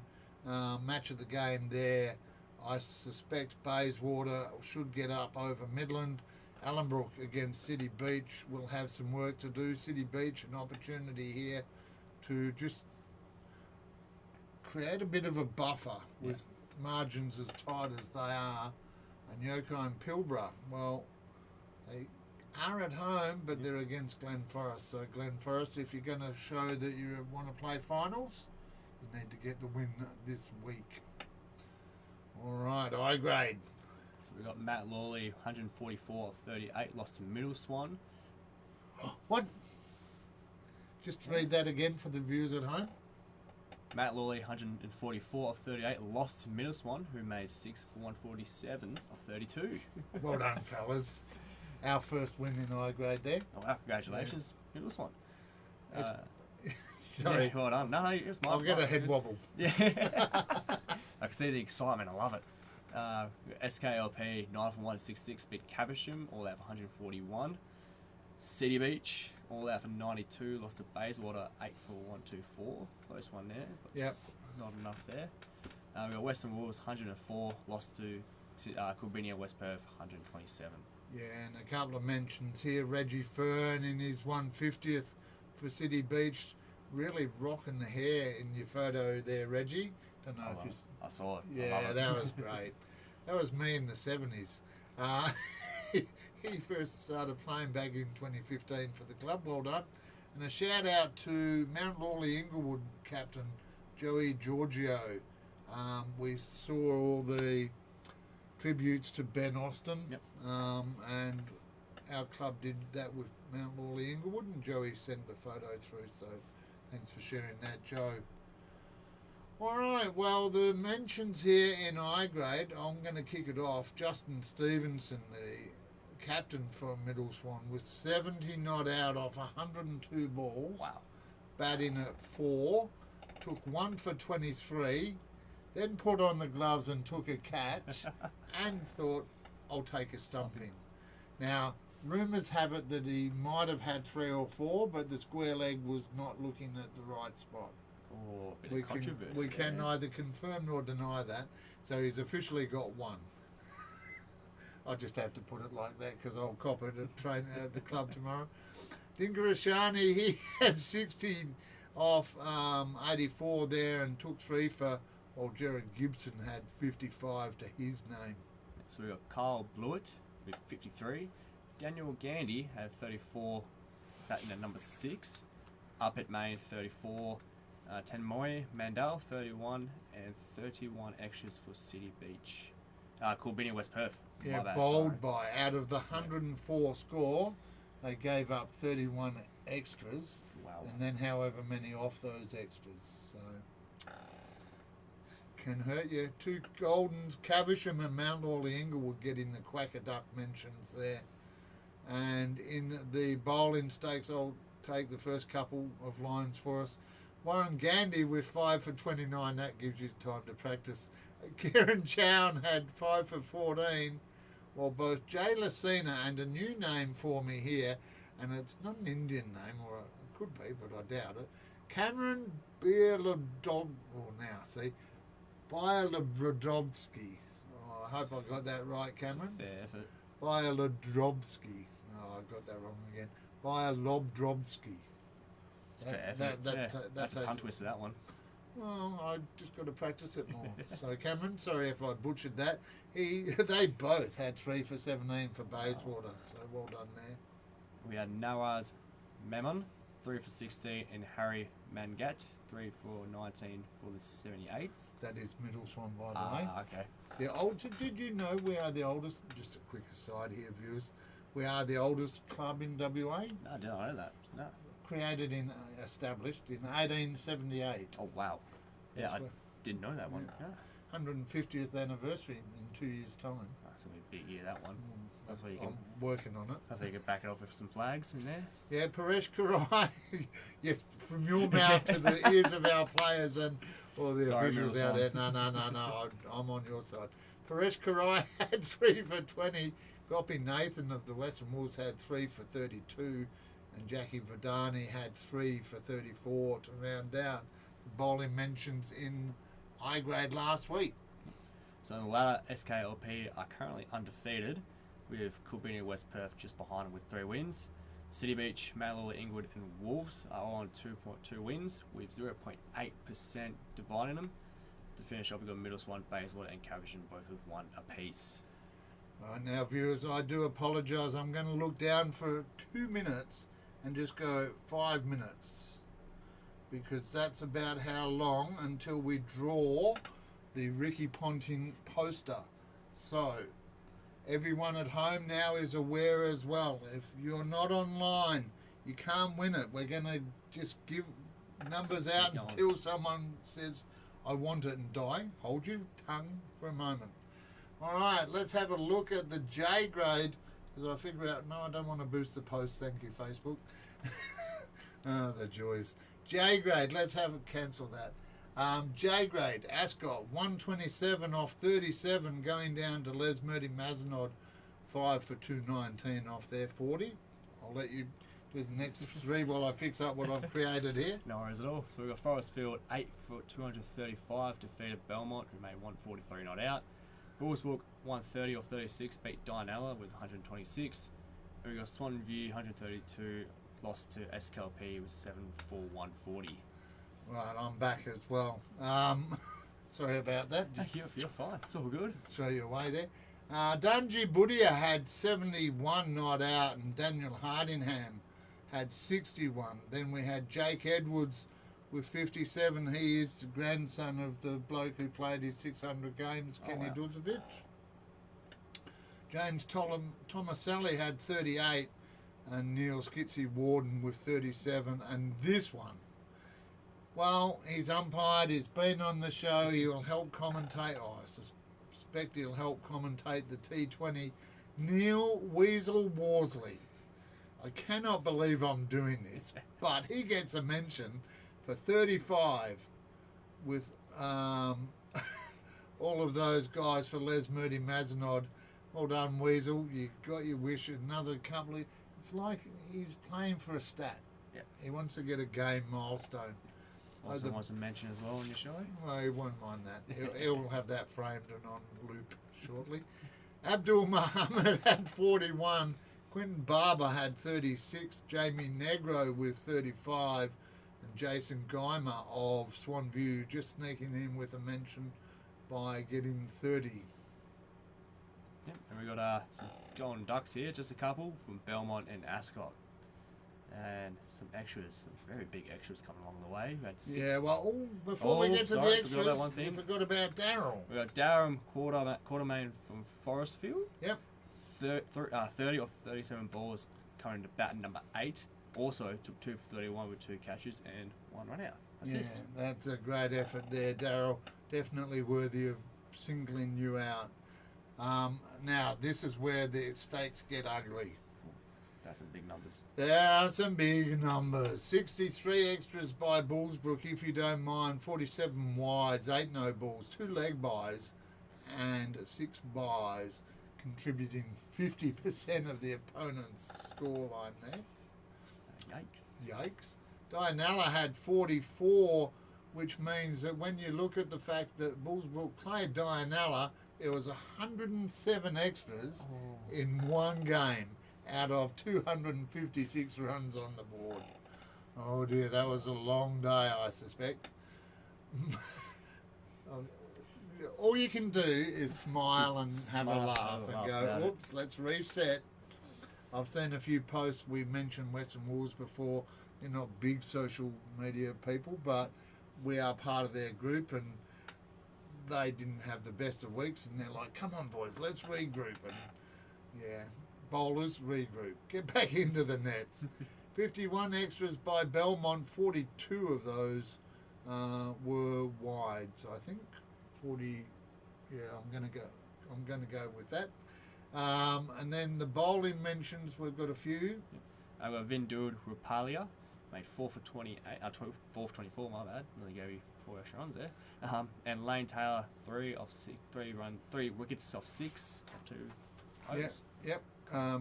match of the game there. I suspect Bayswater should get up over Midland. Ellenbrook against City Beach will have some work to do. City Beach, an opportunity here to just create a bit of a buffer with margins as tight as they are. And Yoko and Pilbara, well, they are at home, but they're against Glenforest. So Glenforest, if you're going to show that you want to play finals, you need to get the win this week. All right, I grade. So we got Matt Lawley, 144 of 38, lost to Middle Swan. What? Just read that again for the viewers at home. Matt Lawley, 144 of 38, lost to Middle Swan, who made 6 for 147 of 32. Well done, fellas. Our first win in I grade there. Oh, wow, congratulations, Middle Swan. Sorry. Yeah, well done. No, it's my I'll get a head wobble. Yeah. I can see the excitement. I love it. SKLP, 9 for 166, beat Caversham, all out for 141. City Beach, all out for 92, lost to Bayswater, 8 for 124. Close one there, but just not enough there. We got Western Wolves, 104, lost to Coolbinia, West Perth, 127. Yeah, and a couple of mentions here. Reggie Fern in his 150th for City Beach. Really rocking the hair in your photo there, Reggie. Don't know if you... I saw it. Yeah, I love it. that was great. That was me in the 70s. He first started playing back in 2015 for the club. Well done. And a shout out to Mount Lawley Inglewood captain Joey Giorgio. We saw all the tributes to Ben Austin. Yep. And our club did that with Mount Lawley Inglewood, and Joey sent the photo through, so thanks for sharing that, Joe. All right, well, the mentions here in I grade, I'm going to kick it off. Justin Stevenson, the captain for Middle Swan, with 70 not out off 102 balls. Wow. Batting at 4, took 1 for 23, then put on the gloves and took a catch, and thought, I'll take a stumping. Now, rumours have it that he might have had 3 or 4, but the square leg was not looking at the right spot. Oh, a bit of controversy. We can there. neither confirm nor deny that. So he's officially got 1. I just have to put it like that because I'll cop it at the club tomorrow. Dingarashani, he had 60 off 84 there and took 3 for, while Jared Gibson had 55 to his name. So we got Kyle Blewett with 53. Daniel Gandy had 34, batting at number 6. Up at Maine 34. Tenmoy Mandel 31 and 31 extras for City Beach. Coolbini West Perth. Yeah, My bad, bowled sorry. by. Out of the 104 score, they gave up 31 extras. Wow. And then however many off those extras. So can hurt you. 2 Goldens, Caversham and Mount Orley Inglewood getting the Quacker Duck mentions there. And in the bowling stakes, I'll take the first couple of lines for us. Warren Gandy with 5 for 29. That gives you time to practice. Kieran Chown had 5 for 14. While both Jay Lacina and a new name for me here, and it's not an Indian name, or it could be, but I doubt it. Cameron Bielodov, Bielodrovsky. Oh, I hope I got that right, Cameron. Fair effort. Bielodrovsky. No, I got that wrong again. Bielodrovsky. It's fair effort. That's a how tongue it's- twister, that one. Well, I just got to practice it more. So Cameron, sorry if I butchered that. They both had 3 for 17 for Bayswater. So well done there. We had Nawaz Memon, 3 for 16, and Harry Mangat, 3 for 19 for the 78s. That is Middle Swan, by the way. Okay. The old. Did you know we are the oldest? Just a quick aside here, viewers. We are the oldest club in WA. No, I didn't know that. No. Established in 1878. Oh, wow. Yeah, That's I where- didn't know that one. Yeah. Yeah. 150th anniversary in 2 years' time. That's going to be a big year, that one. Hopefully you can, I'm working on it. hopefully you can back it off with some flags in there. Yeah, Paresh Karai. Yes, from your mouth to the ears of our players and all the Sorry, officials Middle out there. Swan. No. I'm on your side. Paresh Karai had 3 for 20. Gopi Nathan of the Western Wolves had 3 for 32. And Jackie Vidani had 3 for 34 to round out the bowling mentions in I grade last week. So in the ladder, SKLP are currently undefeated, with Coolbini West Perth just behind them with 3 wins. City Beach, Mallory, Inglewood and Wolves are all on 2.2 wins, with 0.8% dividing them. To finish off, we've got Middle Swan, Bayswater and Caversham both with 1 apiece. Right, now, viewers, I do apologise. I'm going to look down for 2 minutes and just go 5 minutes, because that's about how long until we draw the Ricky Ponting poster. So everyone at home now is aware as well. If you're not online, you can't win it. We're going to just give numbers out Keep going. until someone says, I want it, and die. Hold your tongue for a moment. All right, let's have a look at the J grade, as I figure out, no, I don't want to boost the post. Thank you, Facebook. Oh, the joys. J grade, let's have it cancel that. J grade, Ascot, 127 off 37, going down to Les Murdy Mazenod, 5 for 219 off their 40. I'll let you do the next 3 while I fix up what I've created here. No worries at all. So we've got Forest Field, 8 for 235, defeated Belmont, who made 143 not out. Bullsbrook, 130 off 36, beat Dianella with 126. And we've got Swan View, 132, lost to SKLP with 7 for 140. Right, I'm back as well. Sorry about that. Just You're fine. It's all good. show you away there. Dungy Budia had 71 not out, and Daniel Hardingham had 61. Then we had Jake Edwards with 57. He is the grandson of the bloke who played his 600 games, Kenny wow. Dudzovic. James Tomaselli had 38, and Neil Skitsy Warden with 37. And this one, Well, he's umpired, he's been on the show, he'll help commentate. Oh, I suspect he'll help commentate the T20. Neil Weasel Worsley. I cannot believe I'm doing this, but he gets a mention for 35 with all of those guys for Les Murdy Mazenod. Well done, Weasel. You got your wish. Another couple of... It's like he's playing for a stat. Yep. He wants to get a game milestone. Also wants to mention as well on your show. Well, he won't mind that. He'll have that framed and on loop shortly. Abdul Mohammed had 41. Quentin Barber had 36. Jamie Negro with 35. And Jason Geimer of Swanview just sneaking in with a mention by getting 30. Yep. And we got some Golden Ducks here, just a couple from Belmont and Ascot. And some extras, some very big extras coming along the way. We had 6. Yeah, well, before we get to the forgot extras, about one thing. you forgot about Daryl. We got Durham Quartermain from Forestfield. Yep. 30 or 37 balls coming to bat number 8. Also took 2 for 31 with 2 catches and 1 run out. Assist. Yeah, that's a great effort there, Daryl. Definitely worthy of singling you out. Now, this is where the stakes get ugly. That's some big numbers. There are some big numbers. 63 extras by Bullsbrook, if you don't mind. 47 wides, 8 no balls, 2 leg buys, and 6 buys, contributing 50% of the opponent's scoreline there. Yikes. Yikes. Dianella had 44, which means that when you look at the fact that Bullsbrook played Dianella, there was 107 extras in one game out of 256 runs on the board. Oh dear, that was a long day, I suspect. All you can do is smile and have a laugh and go, oops, let's reset. I've seen a few posts. We've mentioned Western Wolves before. They're not big social media people, but we are part of their group, and they didn't have the best of weeks, and they're like, come on, boys, let's regroup. And yeah, bowlers, regroup. Get back into the nets. 51 extras by Belmont. 42 of those were wides, I think. 40, yeah, I'm going to go with that. And then the bowling mentions, we've got a few. I've got Vindud Rupalia, made 4 for 28, 4 for 24, my bad. Nearly gave you 4 extra runs there. And Lane Taylor, 3 wickets off 6 of 2 overs. Yep.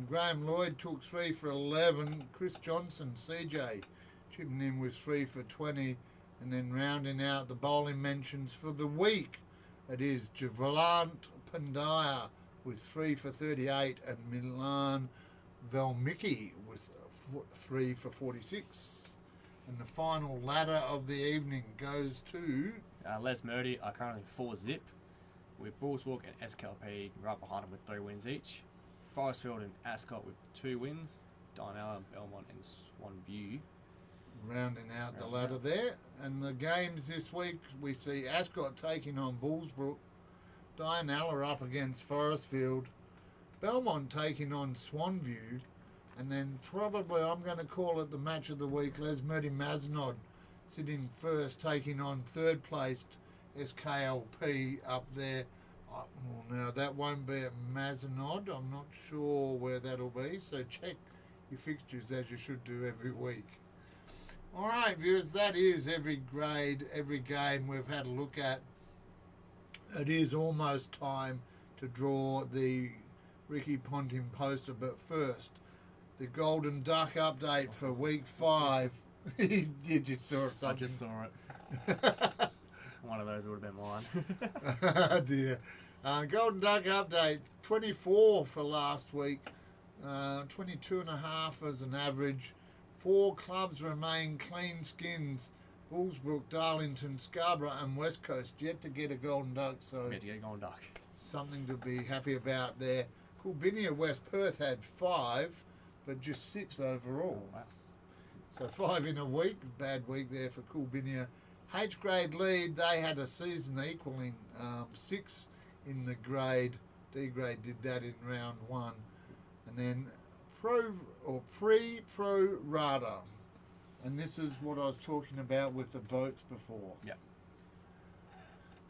Graham Lloyd took 3 for 11. Chris Johnson, CJ, chipping in with 3 for 20. And then rounding out the bowling mentions for the week, it is Javalant Pandya with 3 for 38 and Milan Valmiki with 3 for 46. And the final ladder of the evening goes to... Les Murdy are currently 4 zip, with Bullsbrook and SKLP right behind them with 3 wins each. Forestfield and Ascot with 2 wins. Dianella, Belmont and Swanview. Rounding out the ladder there. And the games this week, we see Ascot taking on Bullsbrook, Dianella up against Forestfield, Belmont taking on Swanview, and then probably I'm going to call it the match of the week, Les Murdy Mazenod sitting first, taking on third placed SKLP up there. Well, now that won't be at Mazenod. I'm not sure where that'll be, so check your fixtures as you should do every week. All right, viewers, that is every grade, every game we've had a look at. It is almost time to draw the Ricky Ponting poster, but first, the Golden Duck update for week 5. You just saw something. I just saw it. One of those would have been mine. Oh dear. Golden Duck update, 24 for last week, 22.5 as an average. 4 clubs remain clean skins. Bullsbrook, Darlington, Scarborough and West Coast yet to get a Golden Duck, so Yet to get a Golden Duck. something to be happy about there. Coolbinia West Perth had 5, but just 6 overall. Oh, wow. So 5 in a week, bad week there for Coolbinia. H grade lead, they had a season equaling 6 in the grade. D grade did that in round 1. And then pre-pro rata. and this is what I was talking about with the votes before. Yeah.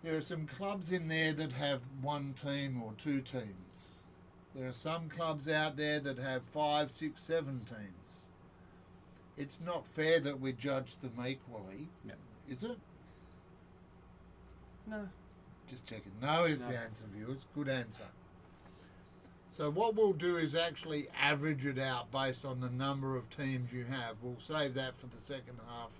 There are some clubs in there that have one team or two teams. There are some clubs out there that have 5, 6, 7 teams. It's not fair that we judge them equally, Yeah. is it? No. Just checking. No is No. the answer, viewers. Good answer. So what we'll do is actually average it out based on the number of teams you have. We'll save that for the second half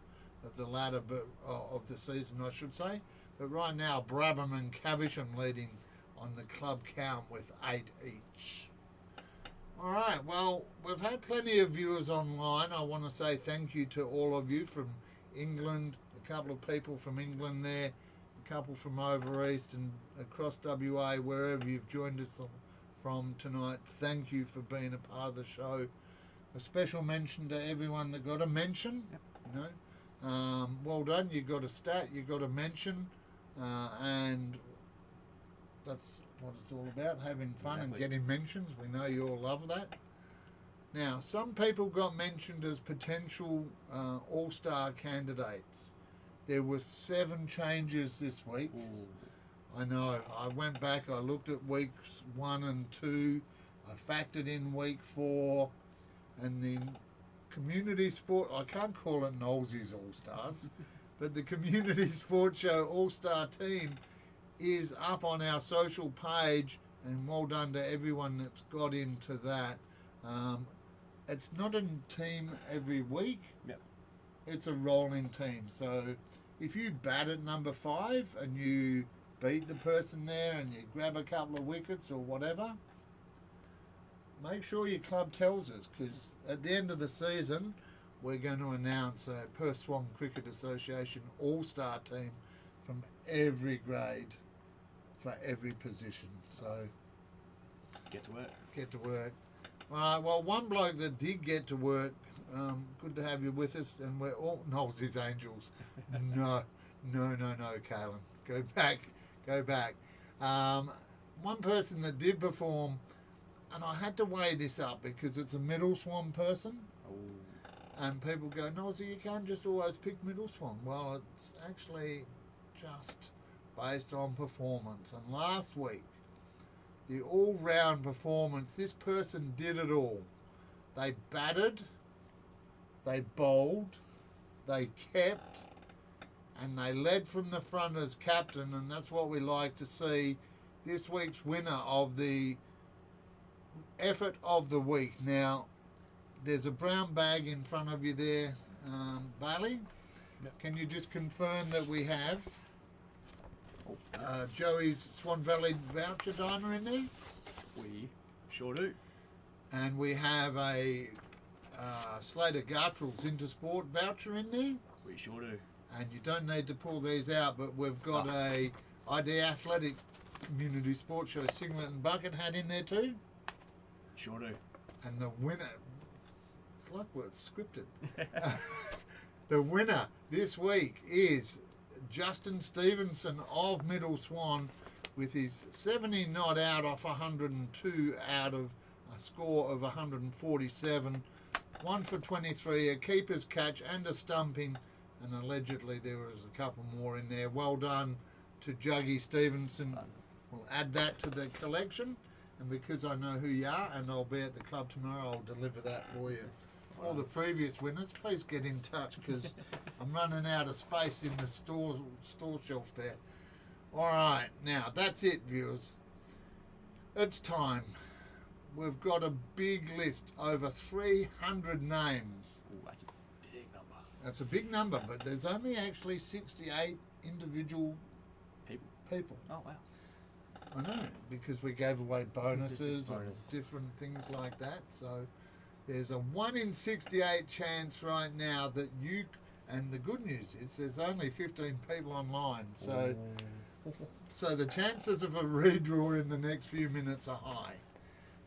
of the latter of the season, I should say. But right now, Brabham and Caversham leading on the club count with 8 each. All right, well, we've had plenty of viewers online. I want to say thank you to all of you from England, a couple of people from England there, a couple from over east and across WA, wherever you've joined us from tonight. Thank you for being a part of the show. A special mention to everyone that got a mention. Yep. You know, well done. You got a stat. You got a mention, and that's what it's all about, having fun and Exactly. getting mentions. We know you all love that. Now, some people got mentioned as potential all-star candidates. There were 7 changes this week. Ooh. I know. I went back, I looked at weeks 1 and 2. I factored in week 4. And the community sport, I can't call it Knowlesies All-Stars, but the community sports show All-Star team is up on our social page, and well done to everyone that's got into that. It's not a team every week. Yep. It's a rolling team. So if you bat at number 5 and you beat the person there and you grab a couple of wickets or whatever, make sure your club tells us, because at the end of the season we're going to announce a Perth Swan Cricket Association all-star team from every grade for every position. So Get to work. get to work. Well, one bloke that did get to work, good to have you with us, and we're all Knowles' Angels. No, Kalen. Go back. One person that did perform, and I had to weigh this up because it's a Middle Swan person, Oh. and people go, Knowles, you can't just always pick Middle Swan. Well, it's actually just based on performance. And last week, the all-round performance, this person did it all. They batted, they bowled, they kept, and they led from the front as captain, and that's what we like to see. This week's winner of the effort of the week. Now, there's a brown bag in front of you there, Bailey. Yep. Can you just confirm that we have Joey's Swan Valley voucher diner in there? We sure do. And we have a Slater Gartrell's Intersport voucher in there. We sure do. And you don't need to pull these out, but we've got a ID Athletic Community Sports Show singlet and bucket hat in there too. Sure do. And the winner, it's like we're scripted. The winner this week is Justin Stevenson of Middle Swan with his 70 not out off 102 out of a score of 147. 1 for 23, a keeper's catch and a stumping, and allegedly there was a couple more in there. Well done to Juggy Stevenson. We'll add that to the collection, and because I know who you are and I'll be at the club tomorrow, I'll deliver that for you. All the previous winners, please get in touch because I'm running out of space in the store shelf there. All right, now that's it, viewers. It's time. We've got a big list, over 300 names. Ooh, that's a big number. That's a big number, but there's only actually 68 individual people. Oh, wow. I know, because we gave away bonuses and Bonus. different things like that. So there's a 1 in 68 chance right now that you, and the good news is there's only 15 people online. So the chances of a redraw in the next few minutes are high,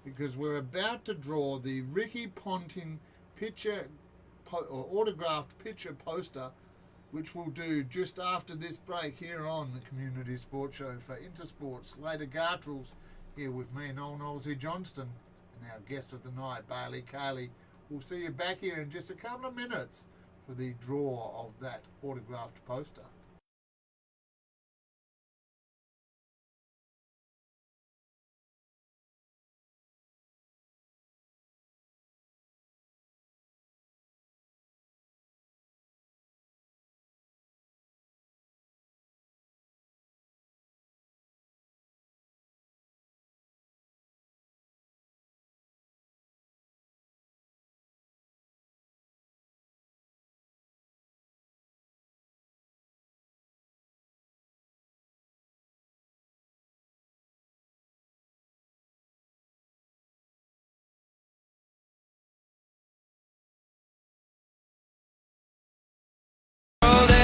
because we're about to draw the Ricky Ponting picture or autographed picture poster, which we'll do just after this break here on the Community Sports Show for Intersports. Slater Gartrell's here with me, Noel Knowlesy Johnston, and our guest of the night, Bayley Caley. We'll see you back here in just a couple of minutes for for the draw of that autographed poster.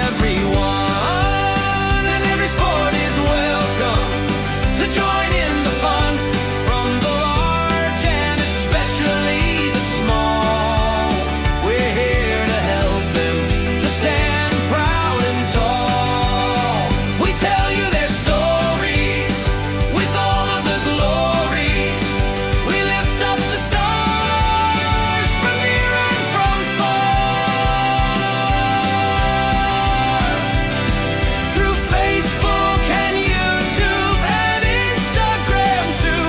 Everyone and every sport is welcome to join in the fun, from the large and especially the small. We're here to help them to stand proud and tall. We tell you their stories with all of the glories. We lift up the stars from near and from far. Through Facebook and YouTube and Instagram too,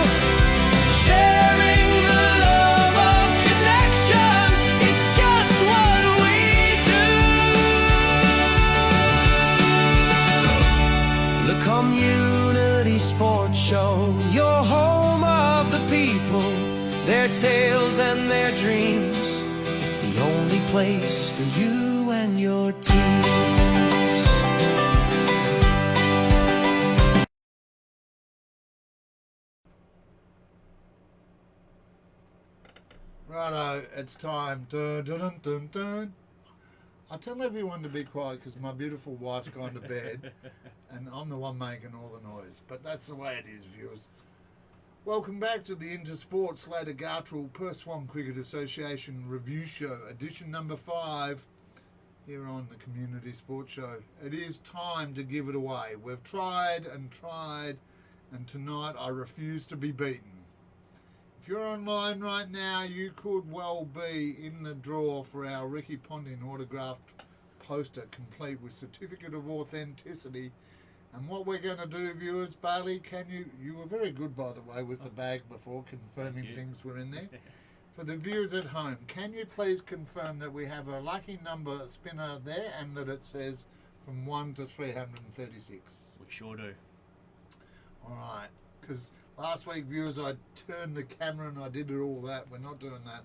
sharing the love of connection, it's just what we do. The Community Sports Show, your home of the people, their tales and their dreams. It's the only place for you and your teams. Righto, it's time. Dun, dun, dun, dun, dun. I tell everyone to be quiet because my beautiful wife's gone to bed and I'm the one making all the noise. But that's the way it is, viewers. Welcome back to the Intersport Slater Gartrell Perth Swan Cricket Association Review Show, edition number 5, here on the Community Sports Show. It is time to give it away. We've tried and tried, and tonight I refuse to be beaten. If you're online right now, you could well be in the draw for our Ricky Ponting autographed poster, complete with certificate of authenticity. And what we're going to do, viewers, Bailey, you were very good, by the way, with the bag before, confirming things were in there. For the viewers at home, can you please confirm that we have a lucky number spinner there and that it says from 1 to 336? We sure do. All right, because last week, viewers, I turned the camera and I did all that. We're not doing that.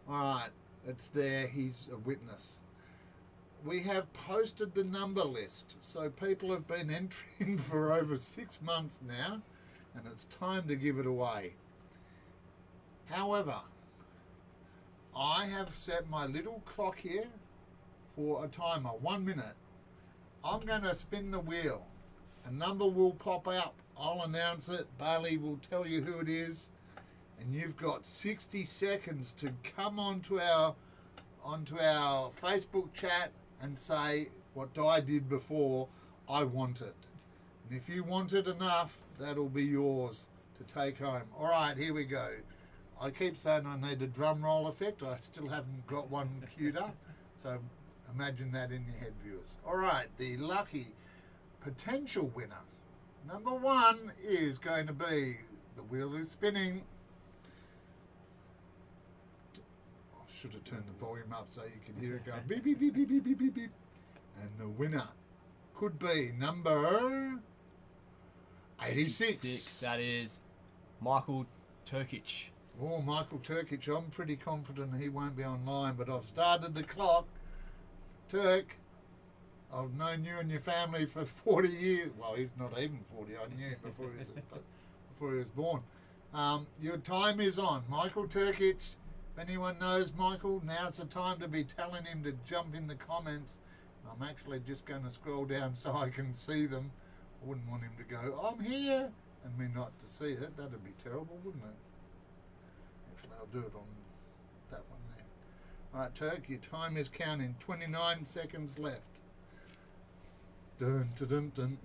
All right, it's there. He's a witness. We have posted the number list, so people have been entering for over 6 months now, and it's time to give it away. However, I have set my little clock here for a timer, 1 minute. I'm going to spin the wheel. A number will pop up. I'll announce it. Bailey will tell you who it is, and you've got 60 seconds to come onto our Facebook chat and say what I did before. I want it, and if you want it enough, that'll be yours to take home. All right, here we go. I keep saying I need a drum roll effect. I still haven't got one queued up, so imagine that in your head, viewers. All right, the lucky potential winner. Number 1 is going to be, the wheel is spinning. I should have turned the volume up so you could hear it go beep, beep, beep, beep, beep, beep, beep, beep. And the winner could be number 86. That is Michael Turkic. Oh, Michael Turkic. I'm pretty confident he won't be online, but I've started the clock. Turk, I've known you and your family for 40 years. Well, he's not even 40. I knew him before he was born. Your time is on. Michael Turkic, if anyone knows Michael, now's the time to be telling him to jump in the comments. I'm actually just going to scroll down so I can see them. I wouldn't want him to go, I'm here, and me not to see it. That'd be terrible, wouldn't it? Actually, I'll do it on that one there. All right, Turk, your time is counting. 29 seconds left. Dun, dun, dun, dun.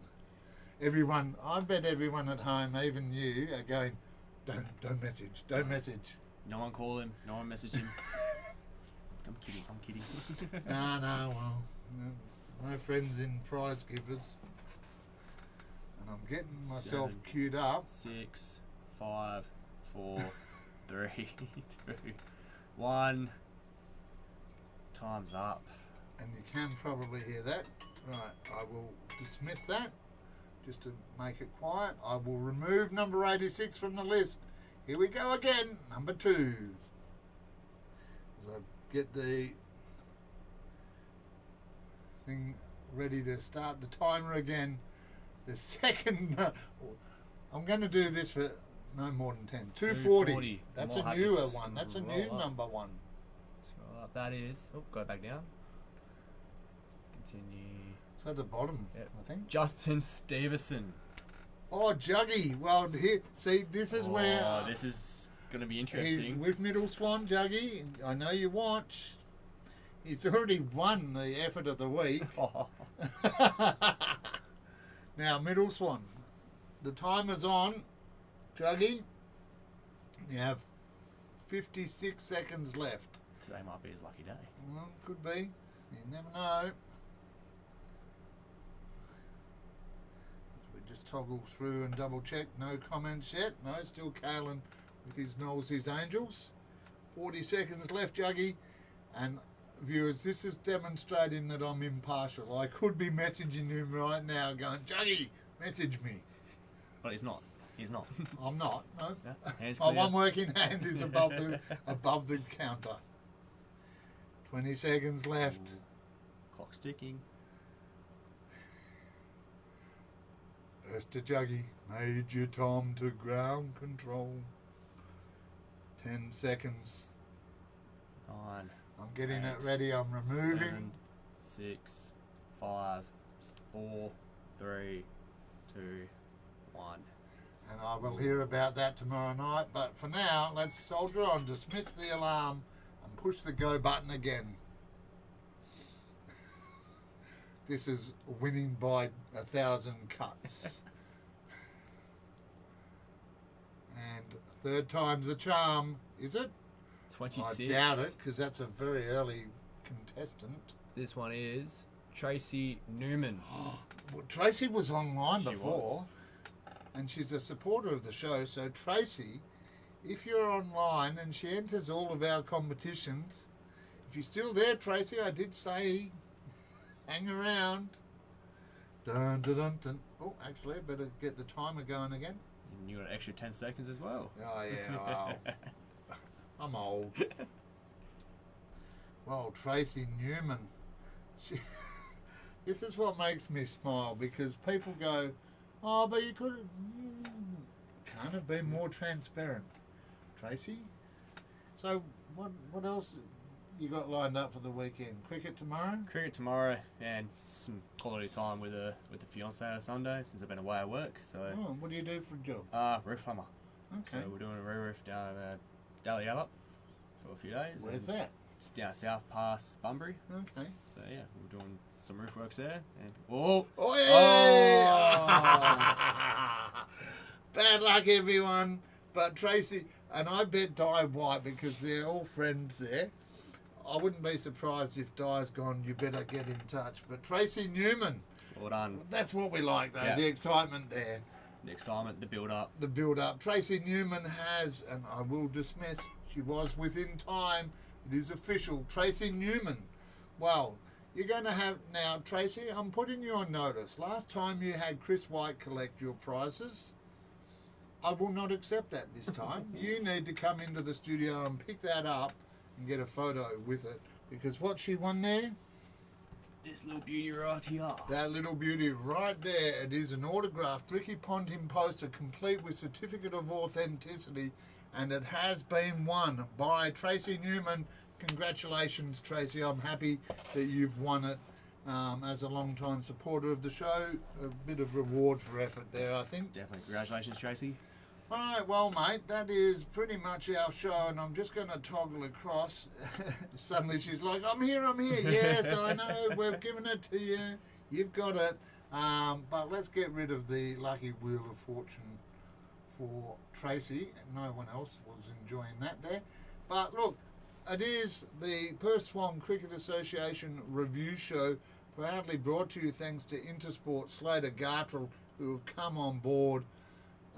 Everyone, I bet everyone at home, even you, are going, don't message, don't message. No one call him. No one message him. I'm kidding. No, well, no friends in prize givers. And I'm getting myself 7, queued up. 6, 5, 4, 3, 2, 1. Time's up. And you can probably hear that. Right, I will dismiss that just to make it quiet. I will remove number 86 from the list. Here we go again, number 2. As I get the thing ready to start the timer again. The second, I'm going to do this for no more than 10. 240. That's a newer one. That's a new number one. Scroll up. That is. Oh, go back down. Continue. It's at the bottom, Yep. I think. Justin Stevenson. Oh, Juggy. Well, here, see, this is where... Oh, this is going to be He's interesting. with Middle Swan, Juggy. I know you watch. He's already won the effort of the week. Oh, Now, Middle Swan, the timer's on. Juggy, you have 56 seconds left. today might be his lucky day. Well, could be. You never know. We just toggle through and double check. No comments yet. No, still Kalen with his Knowles' Angels. 40 seconds left, Juggy. And viewers, this is demonstrating that I'm impartial. I could be messaging him right now going, Juggy, message me. But he's not. He's not. I'm not, no. Yeah, hands My clear. one working hand is above the counter. 20 seconds left. Clock's ticking. Esther Juggy, Major Tom to ground control. 10 seconds. 9. I'm getting it 8, ready. I'm removing. 7, 6, 5, 4, 3, 2, 1. And I will hear about that tomorrow night. But for now, let's soldier on. Dismiss the alarm and push the go button again. This is winning by 1,000 cuts. And third time's the charm, is it? 26. I doubt it, because that's a very early contestant. This one is Tracy Newman. Well, Tracy was online She before, was. and she's a supporter of the show. So Tracy, if you're online and she enters all of our competitions, if you're still there, Tracy, I did say hang around. Dun, dun, dun, dun. Oh, actually, I better get the timer going again. And you got an extra 10 seconds as well. Oh, yeah, well, I'm old. Well, Tracy Newman. She, this is what makes me smile, because people go, oh, but you could have, can't have been more transparent. Tracy? So, what else you got lined up for the weekend? Cricket tomorrow? Cricket tomorrow and some quality time with the fiance on Sunday since I've been away at work. So, Oh, what do you do for a job? roof plumber. So Okay. we're doing a re-roof down Daly Yallop for a few days. Where's and that? It's down south past Bunbury. Okay. So yeah, we're doing some roof works there. And oh, Oh, yeah! Oh! Bad luck, everyone. But Tracy, and I bet Di White, because they're all friends there. I wouldn't be surprised if Di's gone, you better get in touch. But Tracy Newman, well done. that's what we like, though, Yeah. the excitement there, The excitement, the build-up. the build-up. Tracy Newman has, and I will dismiss, she was within time. It is official. Tracy Newman. Well, you're going to have, now, Tracy, I'm putting you on notice. Last time you had Chris White collect your prizes, I will not accept that this time. You need to come into the studio and pick that up and get a photo with it, because what she won there, This little beauty right here. that little beauty right there, it is an autographed Ricky Ponting poster complete with certificate of authenticity, and it has been won by Tracy Newman. Congratulations, Tracy. I'm happy that you've won it. As a long-time supporter of the show, a bit of reward for effort there, I think. Definitely. Congratulations, Tracy. All right, well, mate, that is pretty much our show, and I'm just going to toggle across. Suddenly she's like, I'm here. Yes, I know, we've given it to you. You've got it. But let's get rid of the lucky wheel of fortune for Tracy. No one else was enjoying that there. But look, it is the Perth Swan Cricket Association review show, proudly brought to you thanks to Intersport Slater Gartrell, who have come on board,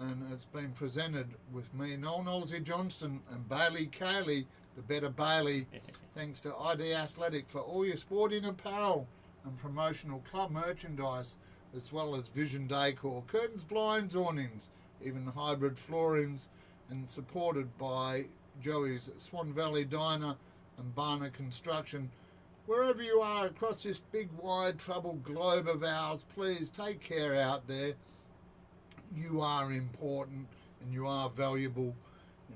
and it's been presented with me, Noel Nosey Johnston, and Bayley Caley, the better Bailey, thanks to ID Athletic for all your sporting apparel and promotional club merchandise, as well as Vision Decor, curtains, blinds, awnings, even hybrid floorings, and supported by Joey's Swan Valley Diner and Barner Construction. Wherever you are across this big, wide, troubled globe of ours, please take care out there. You are important and you are valuable.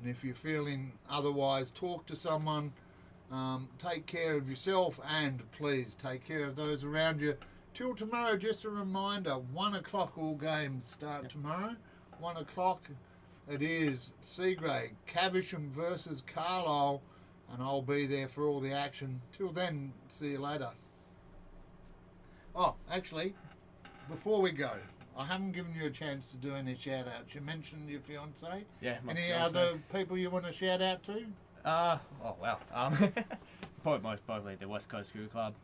And if you're feeling otherwise, talk to someone. Take care of yourself and please take care of those around you. Till tomorrow, just a reminder, 1 o'clock all games start tomorrow. 1 o'clock it is Seagrave, Caversham versus Carlisle, and I'll be there for all the action. Till then, see you later. Oh, actually, before we go, I haven't given you a chance to do any shout outs. You mentioned your fiance. Yeah, my Any fiancé. other people you want to shout out to? Oh wow. Probably most probably the West Coast Cricket Club.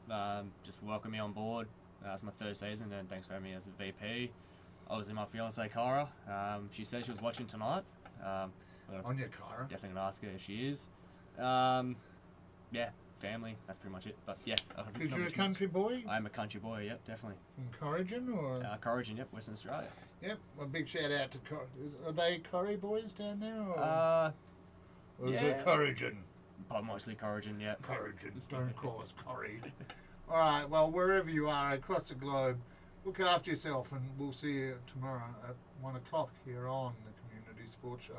Just for welcoming me on board. It's my third season, and thanks for having me as a VP. Obviously, my fiance Cara. She said she was watching tonight. On your Cara. Definitely gonna ask her if she is. Yeah, family. That's pretty much it. But yeah, Because you're a country boy? I am a country boy. Yep, definitely. From Corrigan or? Corrigan. Yep, Western Australia. Yep, a big shout out to Are they Corrie boys down there? Or, or is yeah. it Corrigan? Probably mostly Corrigan. Yep. Corrigan. Don't call us Corrie. All right, well, wherever you are across the globe, look after yourself, and we'll see you tomorrow at 1 o'clock here on the Community Sports Show.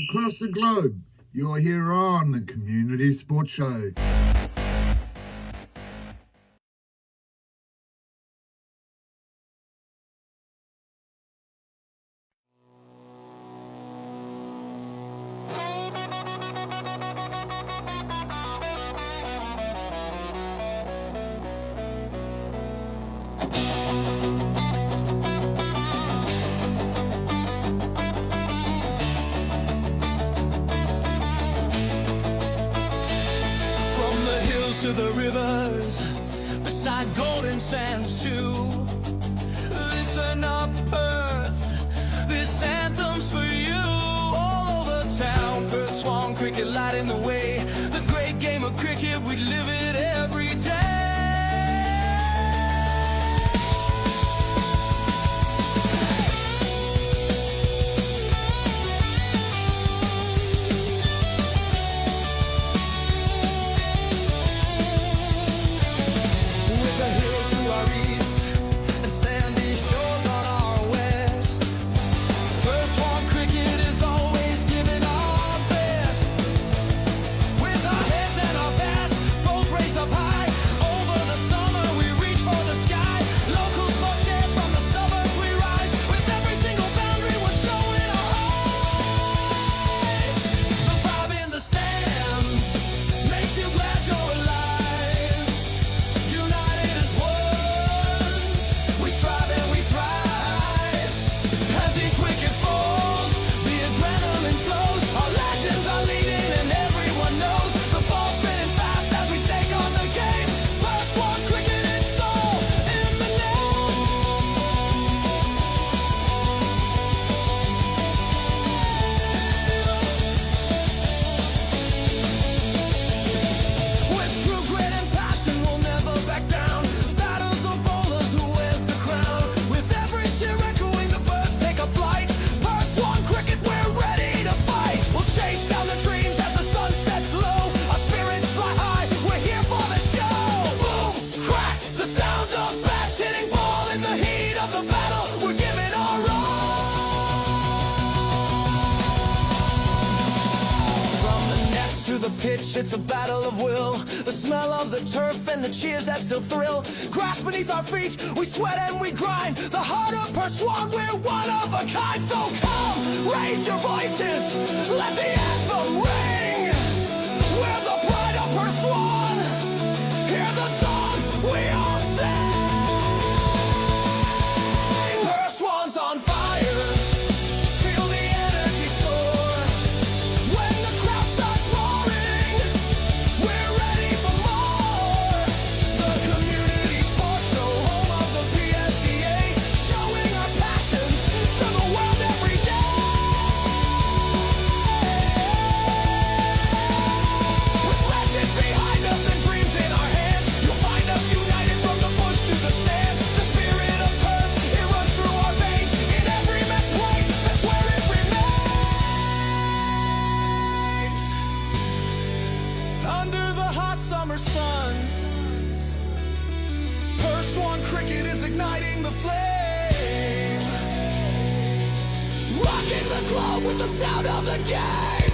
Across the globe, you're here on the Community Sports Show. From the hills to the rivers, beside golden sands too. Listen up, Perth, this anthem's for you. All over town, Perth Swan cricket lighting the way. The great game of cricket, we live it every day. With the hills to our east and sandy shores on our west, Perth Swan cricket is always giving our best. With our heads and our bats both raised up high. the pitch, it's a battle of will. The smell of the turf and the cheers that still thrill. Grass beneath our feet, we sweat and we grind. The heart of Perswan, we're one of a kind. So come, raise your voices, let the anthem ring. We're the pride of Perswan. Hear the songs we all sing. Perswan's on fire. Feel the energy soar. When the crowd starts roaring, we're ready for more. The community sports show, home of the PSCA, showing our passions to the world every day. With legends behind us and dreams in our hands, you'll find us united from the bush to the sands. The spirit of Perth, it runs through our veins. In every match play, that's where it remains. Under the hot summer sun, Perswan cricket is igniting the flame. Rocking the globe with the sound of the game.